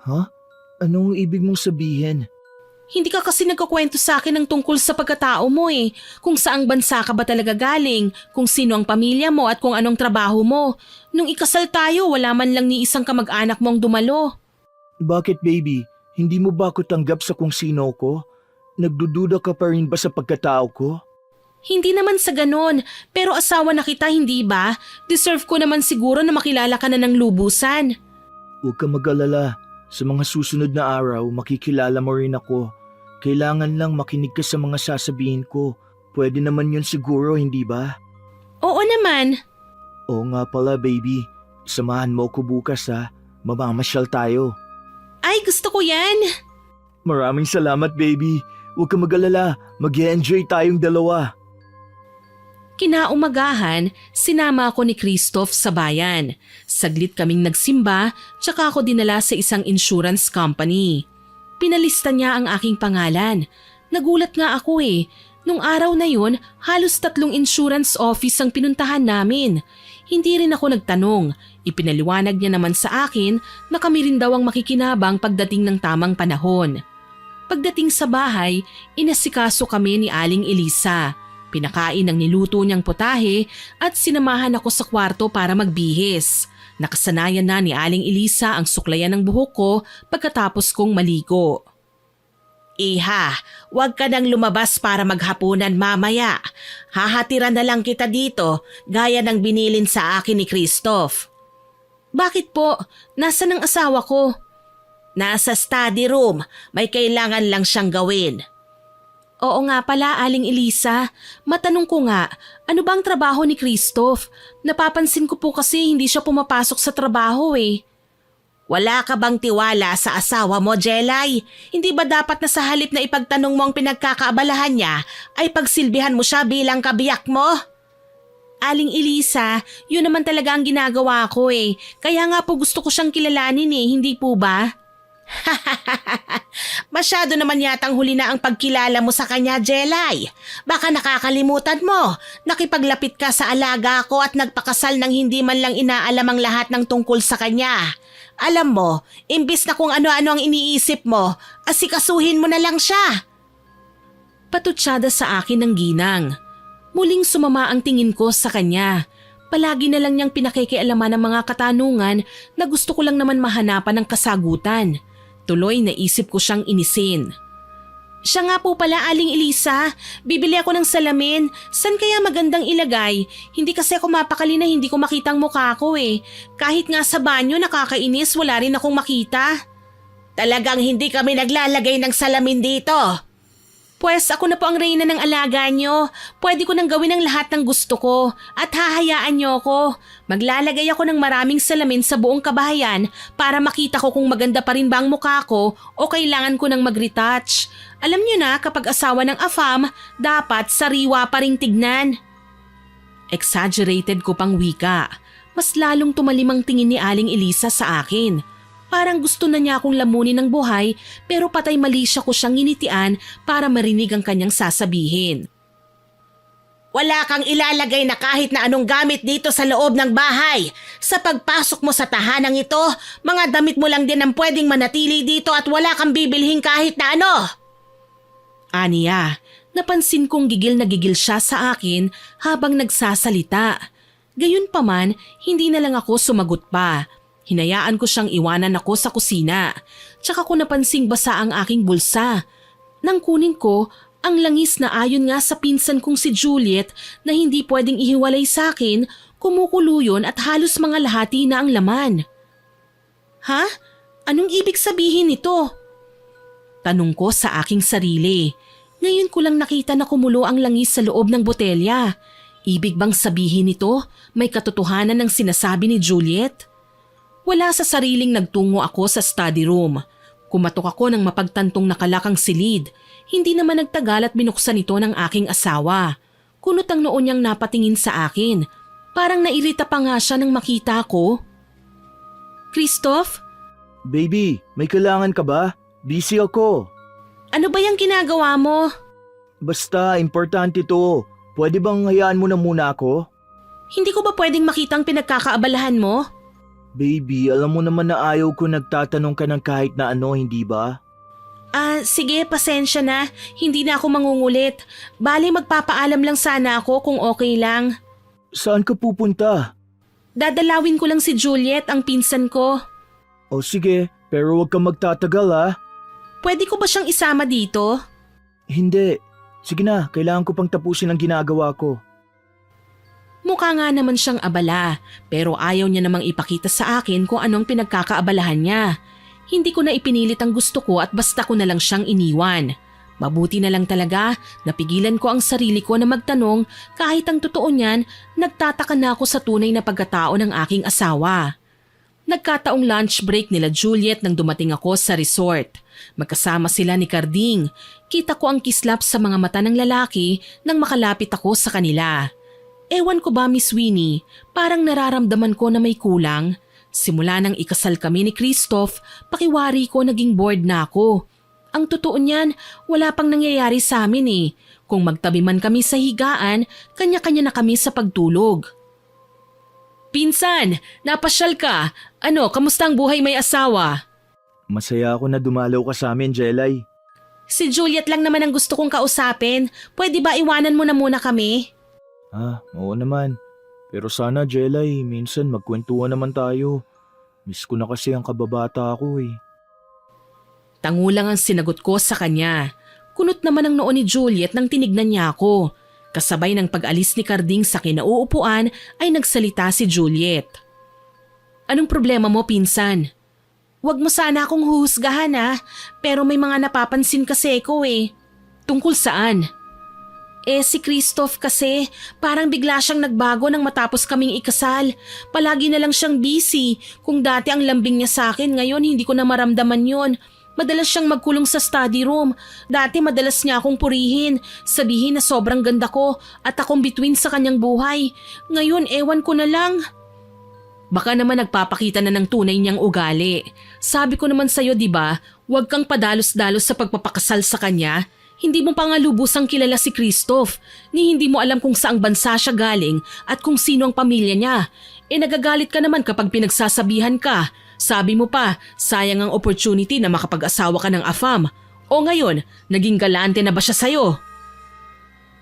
Ha? Anong ibig mong sabihin?
Hindi ka kasi nagkukwento sa akin ng tungkol sa pagkatao mo eh. Kung saang bansa ka ba talaga galing, kung sino ang pamilya mo at kung anong trabaho mo. Nung ikasal tayo, wala man lang ni isang kamag-anak mo ang dumalo.
Bakit baby? Hindi mo ba ako tanggap sa kung sino ko? Nagdududa ka pa rin ba sa pagkatao ko?
Hindi naman sa ganon, pero asawa na kita, hindi ba? Deserve ko naman siguro na makilala ka na ng lubusan.
Huwag ka mag-alala. Sa mga susunod na araw, makikilala mo rin ako. Kailangan lang makinig ka sa mga sasabihin ko. Pwede naman yun siguro, hindi ba?
Oo naman.
Oo nga pala, baby. Samahan mo ko bukas ha. Mamamasyal tayo.
Ay, gusto ko yan.
Maraming salamat, baby. Huwag ka mag-alala. Mag-e-enjoy tayong dalawa.
Kinaumagahan, sinama ako ni Christoph sa bayan. Saglit kaming nagsimba, tsaka ako dinala sa isang insurance company. Pinalista niya ang aking pangalan. Nagulat nga ako eh. Nung araw na yun, halos 3 insurance office ang pinuntahan namin. Hindi rin ako nagtanong. Ipinaliwanag niya naman sa akin na kami rin daw ang makikinabang pagdating ng tamang panahon. Pagdating sa bahay, inasikaso kami ni Aling Elisa. Pinakain ang niluto niyang putahe at sinamahan ako sa kwarto para magbihis. Nakasanayan na ni Aling Elisa ang suklayan ng buhok ko pagkatapos kong maligo. Iha, huwag ka nang lumabas para maghapunan mamaya. Hahatiran na lang kita dito gaya ng binilin sa akin ni Christoph. Bakit po? Nasaan ang asawa ko? Nasa study room. May kailangan lang siyang gawin. Oo nga pala, Aling Elisa. Matanong ko nga, ano bang trabaho ni Christoph? Napapansin ko po kasi hindi siya pumapasok sa trabaho eh. Wala ka bang tiwala sa asawa mo, Jelay? Hindi ba dapat na sa halip na ipagtanong mo ang pinagkakaabalahan niya, ay pagsilbihan mo siya bilang kabiyak mo? Aling Elisa, yun naman talaga ang ginagawa ko eh. Kaya nga po gusto ko siyang kilalanin eh, hindi po ba? Masyado naman yatang huli na ang pagkilala mo sa kanya, Jelay. Baka nakakalimutan mo. Nakipaglapit ka sa alaga ko at nagpakasal nang hindi man lang inaalam ang lahat ng tungkol sa kanya. Alam mo, imbis na kung ano-ano ang iniisip mo, asikasuhin mo na lang siya. Patutsyada sa akin ng ginang. Muling sumama ang tingin ko sa kanya. Palagi na lang niyang pinakikialaman ng mga katanungan na gusto ko lang naman mahanapan ng kasagutan. Tuloy naisip ko siyang inisin. Siya nga po pala, Aling Elisa. Bibili ako ng salamin. San kaya magandang ilagay? Hindi kasi ako mapakali na hindi ko makitang mukha ko eh. Kahit nga sa banyo nakakainis, wala rin akong makita. Talagang hindi kami naglalagay ng salamin dito. Pwes ako na po ang reyna ng alaga nyo. Pwede ko nang gawin ang lahat ng gusto ko at hahayaan nyo ako. Maglalagay ako ng maraming salamin sa buong kabahayan para makita ko kung maganda pa rin ba ang mukha ko o kailangan ko nang mag-retouch. Alam nyo na kapag asawa ng AFAM, dapat sariwa pa ring tignan. Exaggerated ko pang wika. Mas lalong tumalim ang tingin ni Aling Elisa sa akin. Parang gusto na niya akong lamunin ng buhay pero patay mali siya ko siyang initian para marinig ang kanyang sasabihin. Wala kang ilalagay na kahit na anong gamit dito sa loob ng bahay. Sa pagpasok mo sa tahanang ito, mga damit mo lang din ang pwedeng manatili dito at wala kang bibilhin kahit na ano. Aniya, napansin kong gigil na gigil siya sa akin habang nagsasalita. Gayunpaman, hindi na lang ako sumagot pa. Hinayaan ko siyang iwanan ako sa kusina. Tsaka ko napansing basa ang aking bulsa. Nang kunin ko, ang langis na ayon nga sa pinsan kong si Juliet na hindi pwedeng ihiwalay sa akin, kumukulo yun at halos mga lahati na ang laman. Ha? Anong ibig sabihin nito? Tanong ko sa aking sarili. Ngayon ko lang nakita na kumulo ang langis sa loob ng botelya. Ibig bang sabihin nito may katotohanan ng sinasabi ni Juliet? Wala sa sariling nagtungo ako sa study room. Kumatok ako ng mapagtantong nakalakang silid. Hindi naman nagtagal at binuksan ito ng aking asawa. Kunot ang noon niyang napatingin sa akin. Parang nairita pa nga siya nang makita ko. Christoph?
Baby, may kailangan ka ba? Busy ako.
Ano ba yung ginagawa mo?
Basta, importante to. Pwede bang hayaan mo na muna ako?
Hindi ko ba pwedeng makita ang pinagkakaabalahan mo?
Baby, alam mo naman na ayaw ko nagtatanong ka ng kahit na ano, hindi ba?
Sige, pasensya na. Hindi na ako mangungulit. Bale, magpapaalam lang sana ako kung okay lang.
Saan ka pupunta?
Dadalawin ko lang si Juliet, ang pinsan ko.
O sige, pero huwag kang magtatagal ha.
Pwede ko ba siyang isama dito?
Hindi. Sige na, kailangan ko pang tapusin ang ginagawa ko.
Mukha nga naman siyang abala, pero ayaw niya namang ipakita sa akin kung anong pinagkakaabalahan niya. Hindi ko na ipinilit ang gusto ko at basta ko na lang siyang iniwan. Mabuti na lang talaga, napigilan ko ang sarili ko na magtanong kahit ang totoo niyan, nagtataka na ako sa tunay na pagkatao ng aking asawa. Nagkataong lunch break nila Juliet nang dumating ako sa resort. Magkasama sila ni Carding. Kita ko ang kislap sa mga mata ng lalaki nang makalapit ako sa kanila. Ewan ko ba, Miss Winnie, parang nararamdaman ko na may kulang. Simula nang ikasal kami ni Christoph, pakiwari ko naging bored na ako. Ang totoo niyan, wala pang nangyayari sa amin eh. Kung magtabi man kami sa higaan, kanya-kanya na kami sa pagtulog. Pinsan, napasyal ka. Ano, kamusta ang buhay may asawa?
Masaya ako na dumalaw ka sa amin, Jelay.
Si Juliet lang naman ang gusto kong kausapin. Pwede ba iwanan mo na muna kami?
Oo naman. Pero sana, Jelay, minsan magkwentuhan naman tayo. Miss ko na kasi ang kababata ako eh.
Tangulang ang sinagot ko sa kanya. Kunot naman ang noo ni Juliet nang tinignan niya ako. Kasabay ng pag-alis ni Carding sa kinauupuan ay nagsalita si Juliet. Anong problema mo, pinsan? Huwag mo sana akong huhusgahan pero may mga napapansin kasi ko eh. Tungkol saan? Si Christoph kasi, parang bigla siyang nagbago nang matapos kaming ikasal. Palagi na lang siyang busy. Kung dati ang lambing niya sa akin, ngayon hindi ko na maramdaman yon. Madalas siyang magkulong sa study room. Dati madalas niya akong purihin, sabihin na sobrang ganda ko at akong bituin sa kanyang buhay. Ngayon ewan ko na lang. Baka naman nagpapakita na ng tunay niyang ugali. Sabi ko naman sa'yo, diba, huwag kang padalos-dalos sa pagpapakasal sa kanya. Hindi mo pa nga lubusang kilala si Christoph, ni hindi mo alam kung saang bansa siya galing at kung sino ang pamilya niya. Nagagalit ka naman kapag pinagsasabihan ka. Sabi mo pa, sayang ang opportunity na makapag-asawa ka ng AFAM. O ngayon, naging galante na ba siya sa'yo?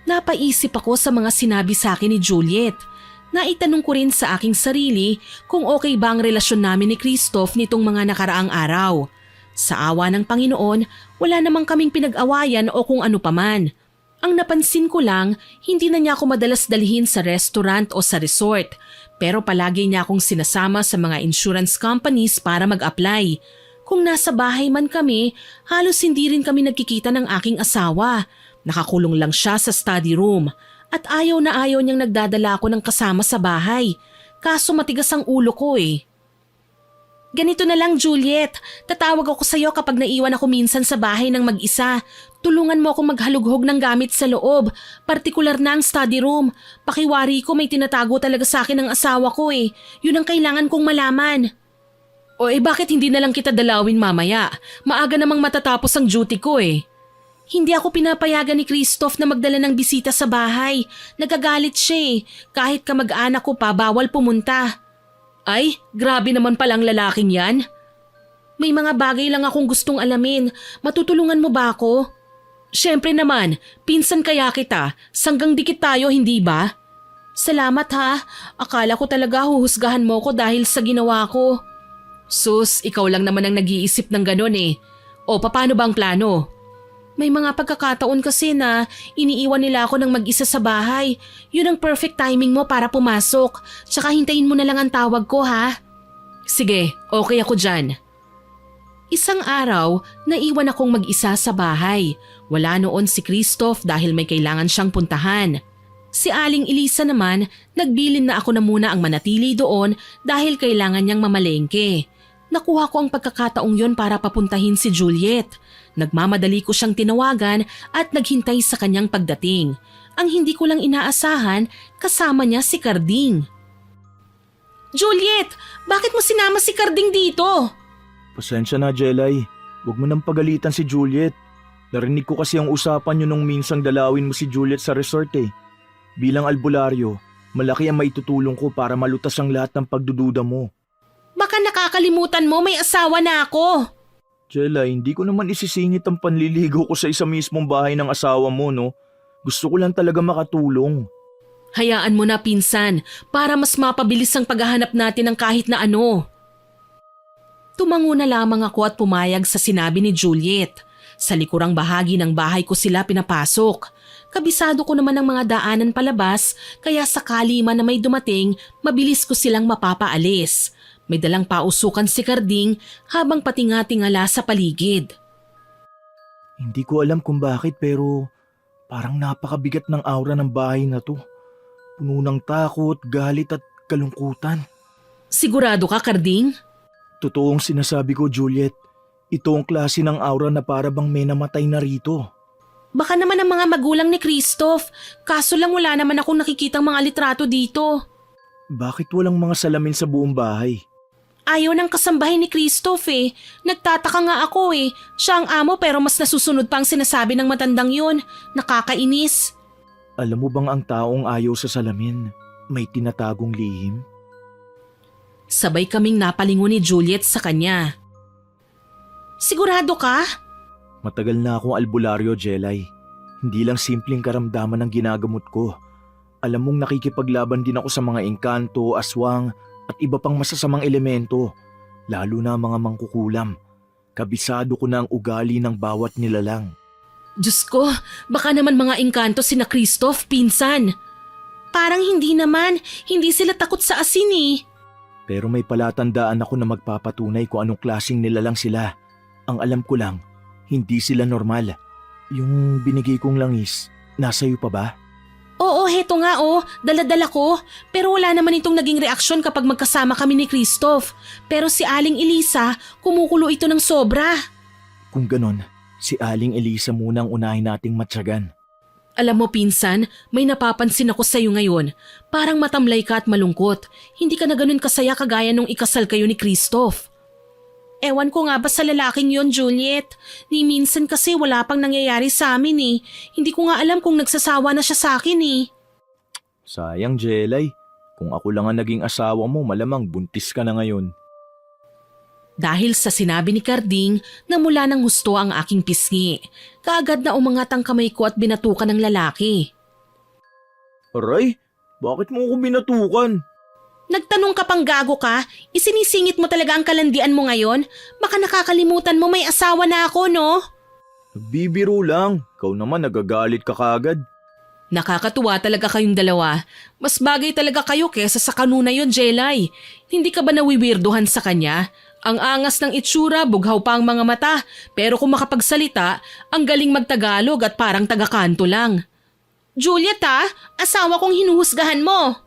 Napaisip ako sa mga sinabi sa akin ni Juliet. Naitanong ko rin sa aking sarili kung okay ba ang relasyon namin ni Christoph nitong mga nakaraang araw. Sa awa ng Panginoon, wala namang kaming pinag-awayan o kung ano paman. Ang napansin ko lang, hindi na niya ako madalas dalhin sa restaurant o sa resort, pero palagi niya akong sinasama sa mga insurance companies para mag-apply. Kung nasa bahay man kami, halos hindi rin kami nagkikita ng aking asawa. Nakakulong lang siya sa study room at ayaw na ayaw niyang nagdadala ako ng kasama sa bahay. Kaso matigas ang ulo ko eh. Ganito na lang, Juliet. Tatawag ako sa'yo kapag naiwan ako minsan sa bahay ng mag-isa. Tulungan mo akong maghalughog ng gamit sa loob. Partikular na ang study room. Pakiwari ko may tinatago talaga sa akin ng asawa ko eh. Yun ang kailangan kong malaman. O bakit hindi na lang kita dalawin mamaya? Maaga namang matatapos ang duty ko eh. Hindi ako pinapayagan ni Christoph na magdala ng bisita sa bahay. Nagagalit siya eh. Kahit kamag-anak ko pa, bawal pumunta. Ay, grabe naman palang lalaking yan. May mga bagay lang akong gustong alamin. Matutulungan mo ba ako? Siyempre naman, pinsan kaya kita. Sanggang dikit tayo, hindi ba? Salamat ha. Akala ko talaga huhusgahan mo ko dahil sa ginawa ko. Sus, ikaw lang naman ang nag-iisip ng ganon eh. O, paano ba ang plano? May mga pagkakataon kasi na iniiwan nila ako ng mag-isa sa bahay. Yun ang perfect timing mo para pumasok. Tsaka hintayin mo na lang ang tawag ko ha. Sige, okay ako dyan. Isang araw, naiwan akong mag-isa sa bahay. Wala noon si Christoph dahil may kailangan siyang puntahan. Si Aling Elisa naman, nagbilin na ako na muna ang manatili doon dahil kailangan niyang mamalengke. Nakuha ko ang pagkakataong yon para papuntahin si Juliet. Nagmamadali ko siyang tinawagan at naghintay sa kanyang pagdating. Ang hindi ko lang inaasahan, kasama niya si Carding. Juliet, bakit mo sinama si Carding dito?
Pasensya na, Jelay. Huwag mo nang pagalitan si Juliet. Narinig ko kasi ang usapan nyo nung minsang dalawin mo si Juliet sa resort eh. Bilang albularyo, malaki ang maitutulong ko para malutas ang lahat ng pagdududa mo.
Baka nakakalimutan mo may asawa na ako.
Jelay, hindi ko naman isisingit ang panliligaw ko sa isa mismong bahay ng asawa mo, no? Gusto ko lang talaga makatulong.
Hayaan mo na, pinsan, para mas mapabilis ang paghahanap natin ng kahit na ano. Tumango na lamang ako at pumayag sa sinabi ni Juliet. Sa likurang bahagi ng bahay ko sila pinapasok. Kabisado ko naman ang mga daanan palabas, kaya sakali man na may dumating, mabilis ko silang mapapaalis. May dalang pausukan si Carding habang patinga-tingala sa paligid.
Hindi ko alam kung bakit pero parang napakabigat ng aura ng bahay na to. Puno ng takot, galit at kalungkutan.
Sigurado ka, Carding?
Totoong sinasabi ko, Juliet. Ito ang klase ng aura na para bang may namatay na rito.
Baka naman ang mga magulang ni Christoph, kaso lang wala naman akong nakikitang mga litrato dito.
Bakit walang mga salamin sa buong bahay?
Ayaw ng kasambahay ni Christoph eh. Nagtataka nga ako eh. Siya ang amo pero mas nasusunod pa ang sinasabi ng matandang yun. Nakakainis.
Alam mo bang ang taong ayaw sa salamin may tinatagong lihim?
Sabay kaming napalingon ni Juliet sa kanya. Sigurado ka?
Matagal na akong albularyo, Jelay. Hindi lang simpleng karamdaman ang ginagamot ko. Alam mong nakikipaglaban din ako sa mga engkanto, aswang, at iba pang masasamang elemento, lalo na mga mangkukulam. Kabisado ko na ang ugali ng bawat nilalang.
Diyos ko, baka naman mga engkanto sina Christoph, pinsan. Parang hindi naman, hindi sila takot sa asin eh.
Pero may palatandaan ako na magpapatunay kung anong klaseng nilalang sila. Ang alam ko lang, hindi sila normal. Yung binigay kong langis, nasa iyo pa ba?
Oo, heto nga dala-dala ko. Pero wala naman itong naging reaksyon kapag magkasama kami ni Christoph. Pero si Aling Elisa, kumukulo ito ng sobra.
Kung ganon, si Aling Elisa munang unahin nating matyagan.
Alam mo pinsan, may napapansin ako sa iyo ngayon. Parang matamlay ka at malungkot. Hindi ka na ganun kasaya kagaya nung ikasal kayo ni Christoph. Ewan ko nga ba sa lalaking yon, Juliet? Ni minsan kasi wala pang nangyayari sa amin eh. Hindi ko nga alam kung nagsasawa na siya sa akin eh.
Sayang, Jelay. Kung ako lang ang naging asawa mo, malamang buntis ka na ngayon.
Dahil sa sinabi ni Carding, namula ng husto ang aking pisngi. Kaagad na umangat ang kamay ko at binatukan ng lalaki.
Aray, bakit mo ako binatukan?
Nagtanong ka pang gago ka? Isinisingit mo talaga ang kalandian mo ngayon? Baka nakakalimutan mo may asawa na ako, no?
Nagbibiro lang. Ikaw naman nagagalit ka kagad.
Nakakatuwa talaga kayong dalawa. Mas bagay talaga kayo kesa sa kanuna yon, Jelay. Hindi ka ba nawiwirduhan sa kanya? Ang angas ng itsura, bughaw pa ang mga mata, pero kung makapagsalita, ang galing magtagalog at parang taga-kanto lang. Juliet asawa kong hinuhusgahan mo.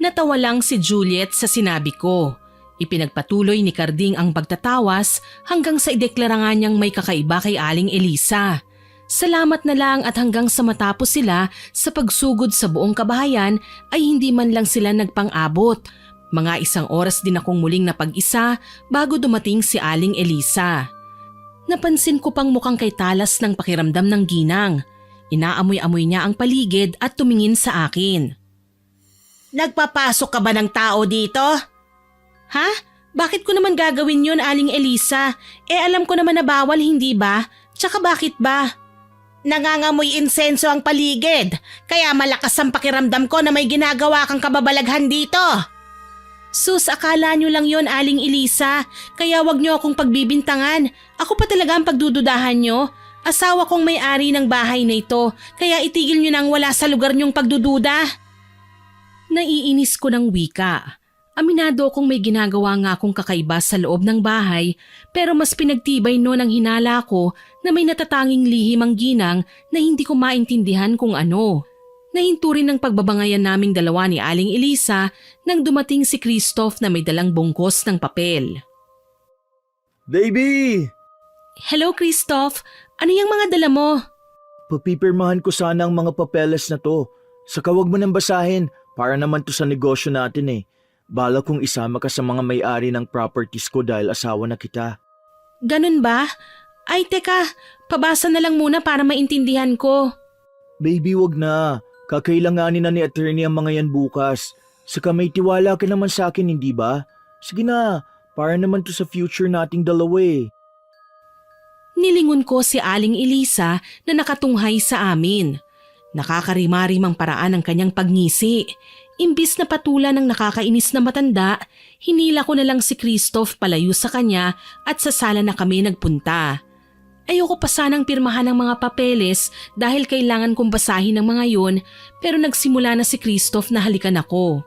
Natawa lang si Juliet sa sinabi ko. Ipinagpatuloy ni Carding ang pagtatawas hanggang sa ideklara nga niyang may kakaiba kay Aling Elisa. Salamat na lang at hanggang sa matapos sila sa pagsugod sa buong kabahayan ay hindi man lang sila nagpang-abot. Mga 1 oras din akong muling napag-isa bago dumating si Aling Elisa. Napansin ko pang mukhang kay talas ng pakiramdam ng ginang. Inaamoy-amoy niya ang paligid at tumingin sa akin. Nagpapasok ka ba ng tao dito? Ha? Bakit ko naman gagawin yun, Aling Elisa? Alam ko naman na bawal, hindi ba? Tsaka bakit ba? Nangangamoy insenso ang paligid, kaya malakas ang pakiramdam ko na may ginagawa kang kababalaghan dito. Sus, akala nyo lang yon, Aling Elisa, kaya wag nyo akong pagbibintangan. Ako pa talaga ang pagdududahan nyo. Asawa kong may-ari ng bahay na ito, kaya itigil nyo nang wala sa lugar nyong pagdududa. Naiinis ko ng wika. Aminado kong may ginagawa nga akong kakaiba sa loob ng bahay, pero mas pinagtibay noon ang hinala ko na may natatanging lihim ang ginang na hindi ko maintindihan kung ano. Nahinto rin ang pagbabangayan naming dalawa ni Aling Elisa nang dumating si Christoph na may dalang bungkos ng papel.
Baby!
Hello Christoph, ano yung mga dala mo?
Papipirmahan ko sana ang mga papeles na to. Saka wag mo nang basahin para naman to sa negosyo natin eh. Bala kong isama ka sa mga may-ari ng properties ko dahil asawa na kita.
Ganun ba? Ay teka, pabasa na lang muna para maintindihan ko.
Baby, wag na. Kakailanganin na ni attorney ang mga yan bukas. Saka may tiwala ka naman sa akin, hindi ba? Sige na, para naman to sa future nating dalawa eh.
Nilingon ko si Aling Elisa na nakatunghay sa amin. Nakakarimarimang paraan ang kanyang pagngisi. Imbis na patulan ng nakakainis na matanda, hinila ko na lang si Christoph palayo sa kanya at sa sala na kami nagpunta. Ayoko pa sanang pirmahan ng mga papeles dahil kailangan kong basahin ng mga yun, pero nagsimula na si Christoph na halikan ako.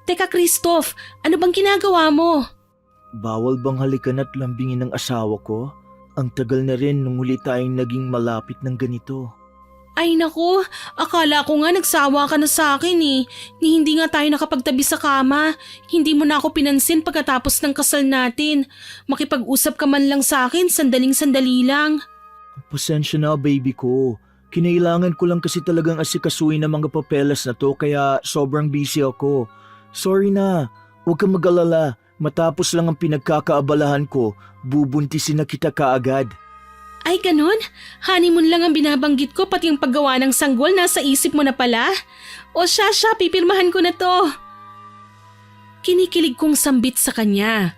Teka Christoph, ano bang ginagawa mo?
Bawal bang halikan at lambingin ng asawa ko? Ang tagal na rin nung huli tayong naging malapit ng ganito.
Ay naku, akala ko nga nagsawa ka na sa akin eh. Ni hindi nga tayo nakapagtabi sa kama. Hindi mo na ako pinansin pagkatapos ng kasal natin. Makipag-usap ka man lang sa akin, sandaling-sandali lang.
Pasensya na baby ko. Kinailangan ko lang kasi talagang asikasuhin ang mga papeles na to kaya sobrang busy ako. Sorry na, huwag kang mag-alala. Matapos lang ang pinagkakaabalahan ko, bubuntisin na kita kaagad.
Ay ganun? Honeymoon lang ang binabanggit ko pati ang paggawa ng sanggol nasa isip mo na pala? O siya, pipirmahan ko na to. Kinikilig kong sambit sa kanya.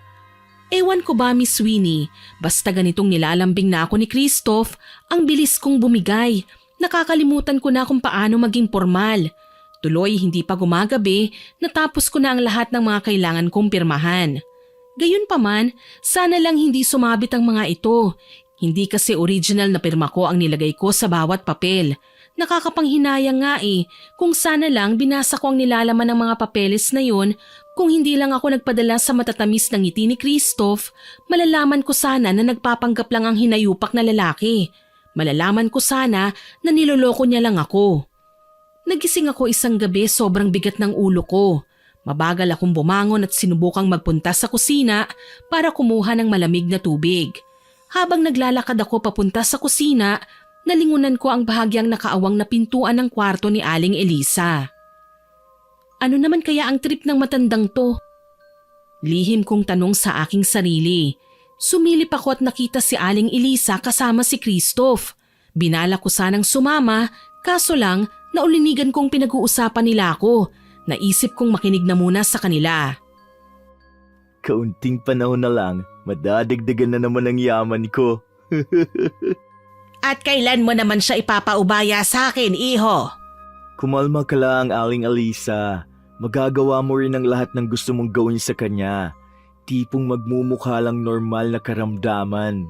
Ewan ko ba Miss Winnie, basta ganitong nilalambing na ako ni Christoph, ang bilis kong bumigay. Nakakalimutan ko na kung paano maging formal. Tuloy hindi pa gumagabi, natapos ko na ang lahat ng mga kailangan kong pirmahan. Gayunpaman, sana lang hindi sumabit ang mga ito. Hindi kasi original na pirma ko ang nilagay ko sa bawat papel. Nakakapanghinayang nga eh, kung sana lang binasa ko ang nilalaman ng mga papeles na yun, kung hindi lang ako nagpadala sa matatamis ng ngiti ni Christoph, malalaman ko sana na nagpapanggap lang ang hinayupak na lalaki. Malalaman ko sana na niloloko niya lang ako. Nagising ako isang gabi sobrang bigat ng ulo ko. Mabagal akong bumangon at sinubukang magpunta sa kusina para kumuha ng malamig na tubig. Habang naglalakad ako papunta sa kusina, nalingunan ko ang bahagyang nakaawang na pintuan ng kwarto ni Aling Elisa. Ano naman kaya ang trip ng matandang to? Lihim kong tanong sa aking sarili. Sumilip ako at nakita si Aling Elisa kasama si Christoph. Binala ko sanang sumama, kaso lang naulinigan kong pinag-uusapan nila ako. Naisip kong makinig na muna sa kanila.
Kaunting panahon na lang, madadagdagan na naman ang yaman ko.
At kailan mo naman siya ipapaubaya sa akin, iho?
Kumalma ka lang, Aling Elisa. Magagawa mo rin ang lahat ng gusto mong gawin sa kanya. Tipong magmumukha lang normal na karamdaman.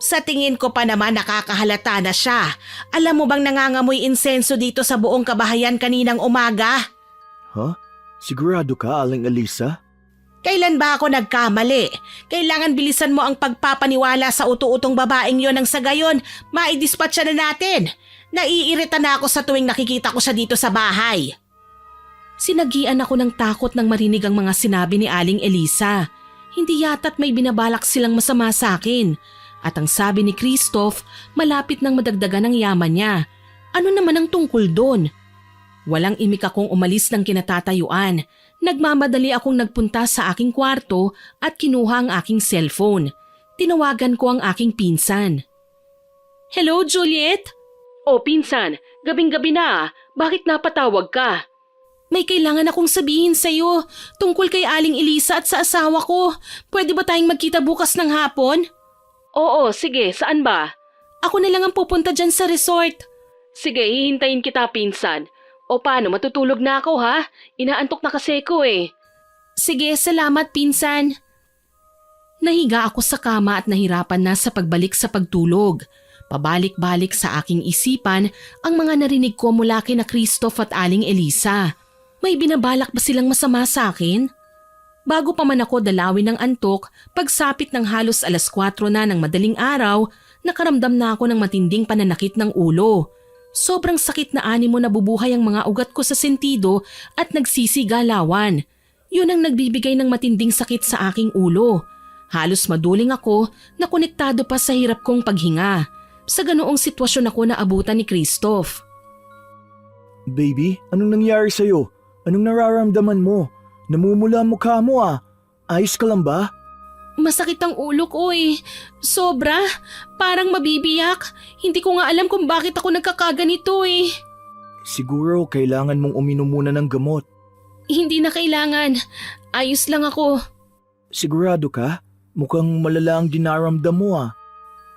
Sa tingin ko pa naman nakakahalata na siya. Alam mo bang nangangamoy insenso dito sa buong kabahayan kaninang umaga?
Huh? Sigurado ka, Aling Elisa?
Kailan ba ako nagkamali? Kailangan bilisan mo ang pagpapaniwala sa utu-utong babaeng yon nang sa gayon, maidispatch na natin. Naiirita na ako sa tuwing nakikita ko siya dito sa bahay. Sinagian ako ng takot nang marinig ang mga sinabi ni Aling Elisa. Hindi yata't may binabalak silang masama sa akin. At ang sabi ni Christoph, malapit nang madagdagan ang yaman niya. Ano naman ang tungkol doon? Walang imik akong umalis ng kinatatayuan. Nagmamadali akong nagpunta sa aking kwarto at kinuha ang aking cellphone. Tinawagan ko ang aking pinsan. Hello, Juliet? O pinsan, gabing-gabi na. Bakit napatawag ka? May kailangan akong sabihin sa'yo tungkol kay Aling Elisa at sa asawa ko. Pwede ba tayong magkita bukas ng hapon? Oo, sige. Saan ba? Ako na lang ang pupunta dyan sa resort. Sige, hihintayin kita, pinsan. O paano, matutulog na ako ha? Inaantok na kasi ko eh. Sige, salamat pinsan. Nahiga ako sa kama at nahirapan na sa pagbalik sa pagtulog. Pabalik-balik sa aking isipan ang mga narinig ko mula kina Christoph at Aling Elisa. May binabalak ba silang masama sa akin? Bago pa man ako dalawin ng antok, pagsapit ng halos 4:00 na ng madaling araw, nakaramdam na ako ng matinding pananakit ng ulo. Sobrang sakit na animo nabubuhay ang mga ugat ko sa sentido at nagsisigalawan. Yun ang nagbibigay ng matinding sakit sa aking ulo. Halos maduling ako na konektado pa sa hirap kong paghinga. Sa ganoong sitwasyon ako naabutan ni Christoph.
Baby, anong nangyari sa'yo? Anong nararamdaman mo? Namumula ang mukha mo ah. Ayos ka lang ba?
Masakit ang ulo ko eh. Sobra. Parang mabibiyak. Hindi ko nga alam kung bakit ako nagkakaganito eh.
Siguro kailangan mong uminom muna ng gamot.
Hindi na kailangan. Ayos lang ako.
Sigurado ka? Mukhang malala ang dinaramdam mo ah.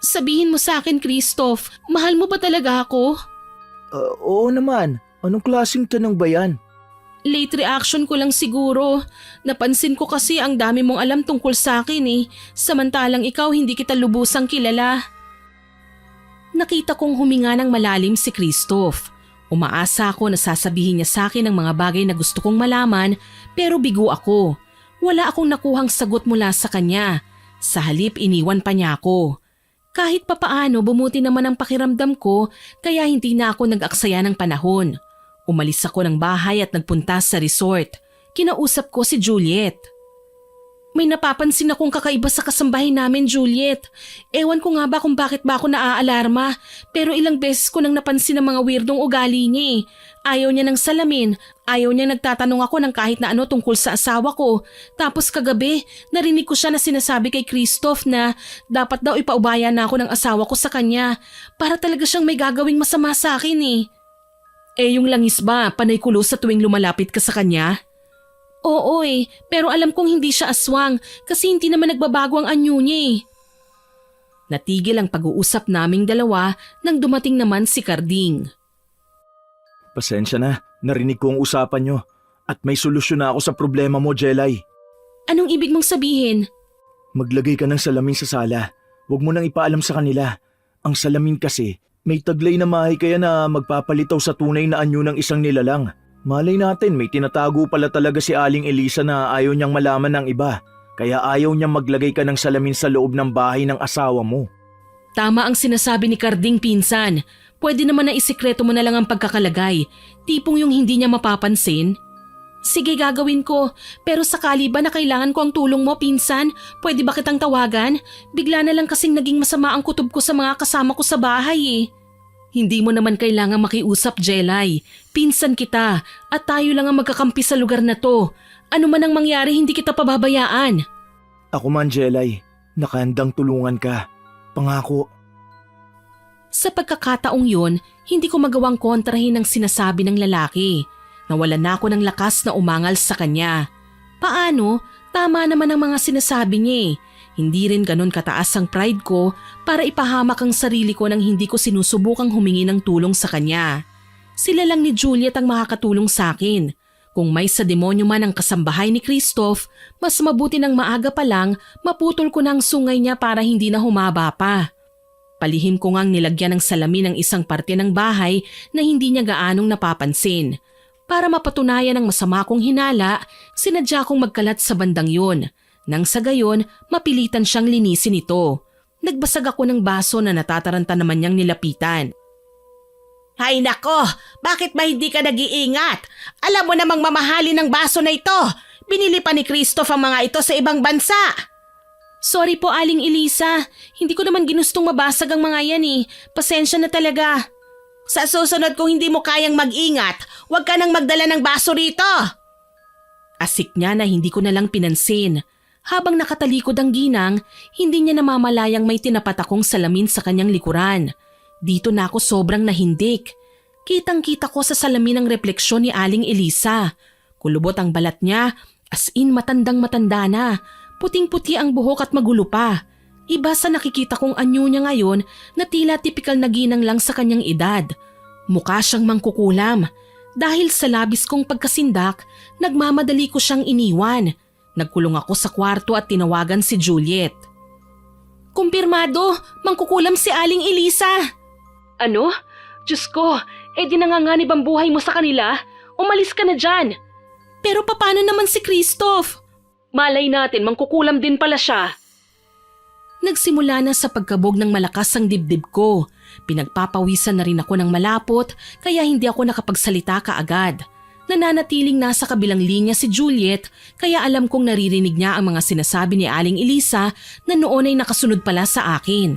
Sabihin mo sa akin, Christoph, mahal mo ba talaga ako?
Oo naman. Anong klaseng tanong ba yan?
Late reaction ko lang siguro. Napansin ko kasi ang dami mong alam tungkol sa akin eh. Samantalang ikaw hindi kita lubusang kilala. Nakita kong huminga ng malalim si Christoph. Umaasa ako na sasabihin niya sa akin ang mga bagay na gusto kong malaman pero bigo ako. Wala akong nakuhang sagot mula sa kanya. Sa halip iniwan pa niya ako. Kahit papaano bumuti naman ang pakiramdam ko kaya hindi na ako nag-aksaya ng panahon. Umalis ako ng bahay at nagpunta sa resort. Kinausap ko si Juliet. May napapansin akong kakaiba sa kasambahay namin, Juliet. Ewan ko nga ba kung bakit ba ako naaalarma, pero ilang beses ko nang napansin ang mga weirdong ugali niya eh. Ayaw niya ng salamin, ayaw niya nagtatanong ako ng kahit na ano tungkol sa asawa ko. Tapos kagabi, narinig ko siya na sinasabi kay Christoph na dapat daw ipaubaya na ako ng asawa ko sa kanya. Para talaga siyang may gagawing masama sa akin eh. Yung langis ba, panay kulo sa tuwing lumalapit ka sa kanya? Oo eh, pero alam kong hindi siya aswang kasi hindi naman nagbabago ang anyo niya eh. Natigil ang pag-uusap naming dalawa nang dumating naman si Carding.
Pasensya na, narinig ko ang usapan nyo. At may solusyon na ako sa problema mo, Jelay.
Anong ibig mong sabihin?
Maglagay ka ng salamin sa sala. Huwag mo nang ipaalam sa kanila. Ang salamin kasi, may taglay na mahay kaya na magpapalitaw sa tunay na anyo ng isang nilalang. Malay natin may tinatago pala talaga si Aling Elisa na ayaw niyang malaman ng iba. Kaya ayaw niyang maglagay ka ng salamin sa loob ng bahay ng asawa mo.
Tama ang sinasabi ni Carding, pinsan. Pwede naman na isikreto mo na lang ang pagkakalagay. Tipong yung hindi niya mapapansin. Sige, gagawin ko. Pero sakali ba na kailangan ko ang tulong mo, pinsan? Pwede ba kitang tawagan? Bigla na lang kasing naging masama ang kutob ko sa mga kasama ko sa bahay eh. Hindi mo naman kailangan makiusap, Jelay. Pinsan kita at tayo lang ang magkakampi sa lugar na to. Ano man ang mangyari, hindi kita pababayaan.
Ako man, Jelay. Nakahandang tulungan ka. Pangako.
Sa pagkakataong yun, hindi ko magawang kontrahin ang sinasabi ng lalaki. Nawalan na ako ng lakas na umangal sa kanya. Paano? Tama naman ang mga sinasabi niya eh. Hindi rin ganon kataas ang pride ko para ipahamak ang sarili ko nang hindi ko sinusubukang humingi ng tulong sa kanya. Sila lang ni Juliet ang makakatulong sa akin. Kung may sa demonyo man ang kasambahay ni Christoph, mas mabuti ng maaga pa lang maputol ko na ang sungay niya para hindi na humaba pa. Palihim ko ngang nilagyan ng salamin ang isang parte ng bahay na hindi niya gaanong napapansin. Para mapatunayan ang masama kong hinala, sinadya kong magkalat sa bandang yun. Nang sa gayon, mapilitan siyang linisin ito. Nagbasag ako ng baso na natataranta naman niyang nilapitan. Hay nako, bakit ba hindi ka nag-iingat? Alam mo namang mamahalin ng baso na ito. Binili pa ni Christoph ang mga ito sa ibang bansa. Sorry po, Aling Elisa. Hindi ko naman ginustong mabasag ang mga yan eh. Pasensya na talaga. Sa susunod kung hindi mo kayang mag-ingat, huwag ka nang magdala ng baso rito. Asik niya na hindi ko na lang pinansin. Habang nakatalikod ang ginang, hindi niya namamalayang may tinapat akong salamin sa kanyang likuran. Dito na ako sobrang nahindik. Kitang-kita ko sa salamin ang refleksyon ni Aling Elisa. Kulubot ang balat niya, as in matandang-matanda na. Puting-puti ang buhok at magulo pa. Iba sa nakikita kong anyo niya ngayon na tila tipikal na ginang lang sa kanyang edad. Mukha siyang mangkukulam. Dahil sa labis kong pagkasindak, nagmamadali ko siyang iniwan. Nagkulong ako sa kwarto at tinawagan si Juliet. Kumpirmado, mangkukulam si Aling Elisa. Ano? Diyos ko, di nanganganib ang buhay mo sa kanila? Umalis ka na dyan. Pero paano naman si Christoph? Malay natin, mangkukulam din pala siya. Nagsimula na sa pagkabog ng malakas ang dibdib ko. Pinagpapawisan na rin ako ng malapot kaya hindi ako nakapagsalita kaagad. Nananatiling nasa kabilang linya si Juliet kaya alam kong naririnig niya ang mga sinasabi ni Aling Elisa na noon ay nakasunod pala sa akin.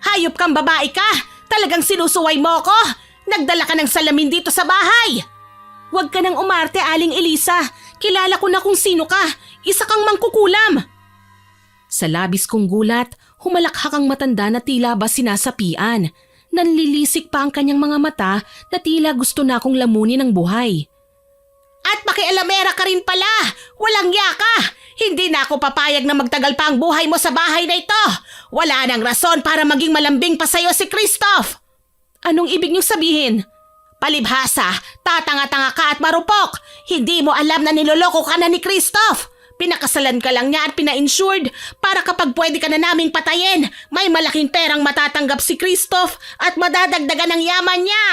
Hayop kang babae ka! Talagang sinusuway mo ko! Nagdala ka ng salamin dito sa bahay! Huwag ka nang umarte, Aling Elisa. Kilala ko na kung sino ka. Isa kang mangkukulam. Sa labis kong gulat, humalakhak ang matanda na tila ba sinasapian. Nanlilisik pa ang kanyang mga mata na tila gusto na akong lamunin ng buhay. At makialamera ka rin pala! Walang yaka! Hindi na ako papayag na magtagal pa ang buhay mo sa bahay na ito! Wala nang rason para maging malambing pa sa'yo si Christoph! Anong ibig niyong sabihin? Palibhasa, tatanga-tanga ka at marupok! Hindi mo alam na niloloko ka na ni Christoph! Pinakasalan ka lang niya at pina-insured para kapag pwede ka na naming patayin, may malaking perang matatanggap si Christoph at madadagdagan ng yaman niya!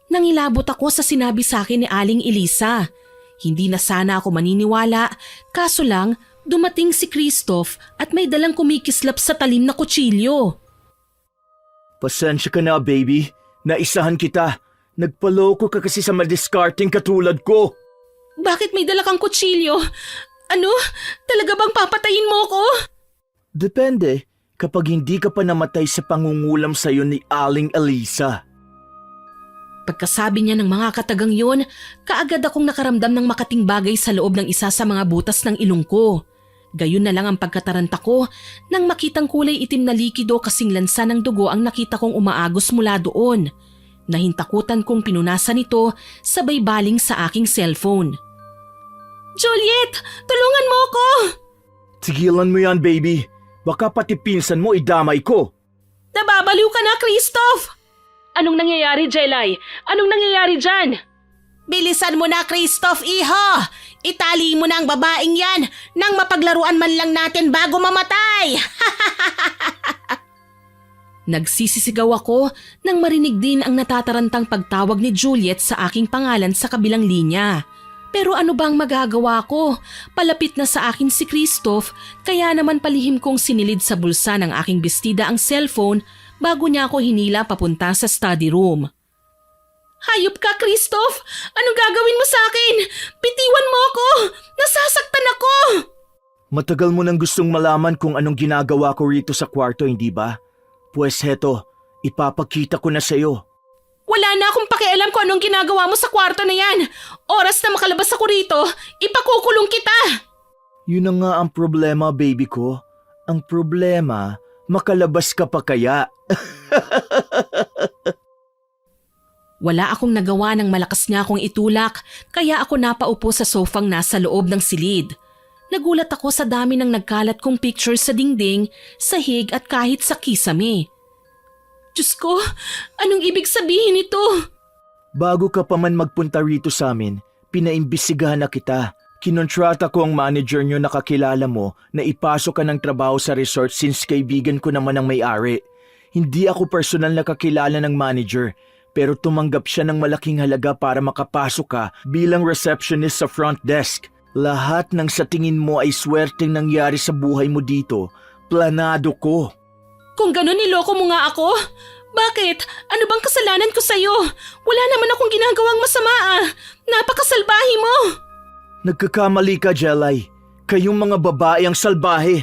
Nangilabot ako sa sinabi sa akin ni Aling Elisa. Hindi na sana ako maniniwala, kaso lang dumating si Christoph at may dalang kumikislap sa talim na kutsilyo.
Pasensya ka na, baby. Naisahan kita. Nagpaloko ka kasi sa madiscarding katulad ko.
Bakit may dala kang kutsilyo? Ano? Talaga bang papatayin mo ko?
Depende kapag hindi ka pa namatay sa pangungulam sa'yo ni Aling Elisa.
Pagkasabi niya ng mga katagang yon, kaagad akong nakaramdam ng makating bagay sa loob ng isa sa mga butas ng ilong ko. Gayon na lang ang pagkataranta ko nang makitang kulay itim na likido kasing lansa ng dugo ang nakita kong umaagos mula doon. Nahintakutan kong pinunasan ito sabay baling sa aking cellphone. Juliet! Tulungan mo ako!
Tigilan mo yan, baby. Baka pati pinsan mo idamay ko.
Nababaliw ka na, Christoph! Anong nangyayari, Jelay? Anong nangyayari dyan? Bilisan mo na, Christoph, iho! Itali mo na ang babaeng yan nang mapaglaruan man lang natin bago mamatay! Nagsisisigaw ako nang marinig din ang natatarantang pagtawag ni Juliet sa aking pangalan sa kabilang linya. Pero ano bang magagawa ko? Palapit na sa akin si Christoph kaya naman palihim kong sinilid sa bulsa ng aking bestida ang cellphone bago niya ako hinila papunta sa study room. Hayop ka, Christoph! Anong gagawin mo sa akin? Bitiwan mo ako! Nasasaktan ako!
Matagal mo nang gustong malaman kung anong ginagawa ko rito sa kwarto, hindi ba? Pues heto, ipapakita ko na sa'yo.
Wala na akong pakialam kung anong ginagawa mo sa kwarto na yan. Oras na makalabas ako rito, ipakukulong kita.
Yun na nga ang problema, baby ko. Ang problema, makalabas ka pa kaya?
Wala akong nagawa ng malakas niya akong itulak, kaya ako napaupo sa sofang nasa loob ng silid. Nagulat ako sa dami ng nagkalat kong pictures sa dingding, sahig at kahit sa kisame. Diyos ko, anong ibig sabihin nito?
Bago ka pa man magpunta rito sa amin, pinaimbisigahan na kita. Kinontrata ko ang manager nyo na kakilala mo na ipasok ka ng trabaho sa resort since kaibigan ko naman ang may-ari. Hindi ako personal na kakilala ng manager, pero tumanggap siya ng malaking halaga para makapasok ka bilang receptionist sa front desk. Lahat ng sa tingin mo ay swerteng nangyari sa buhay mo dito, planado ko.
Kung ganun niloko mo nga ako, bakit? Ano bang kasalanan ko sa'yo? Wala naman akong ginagawang masama ah. Napakasalbahe mo.
Nagkakamali ka, Jelay. Kayong mga babae ang salbahe.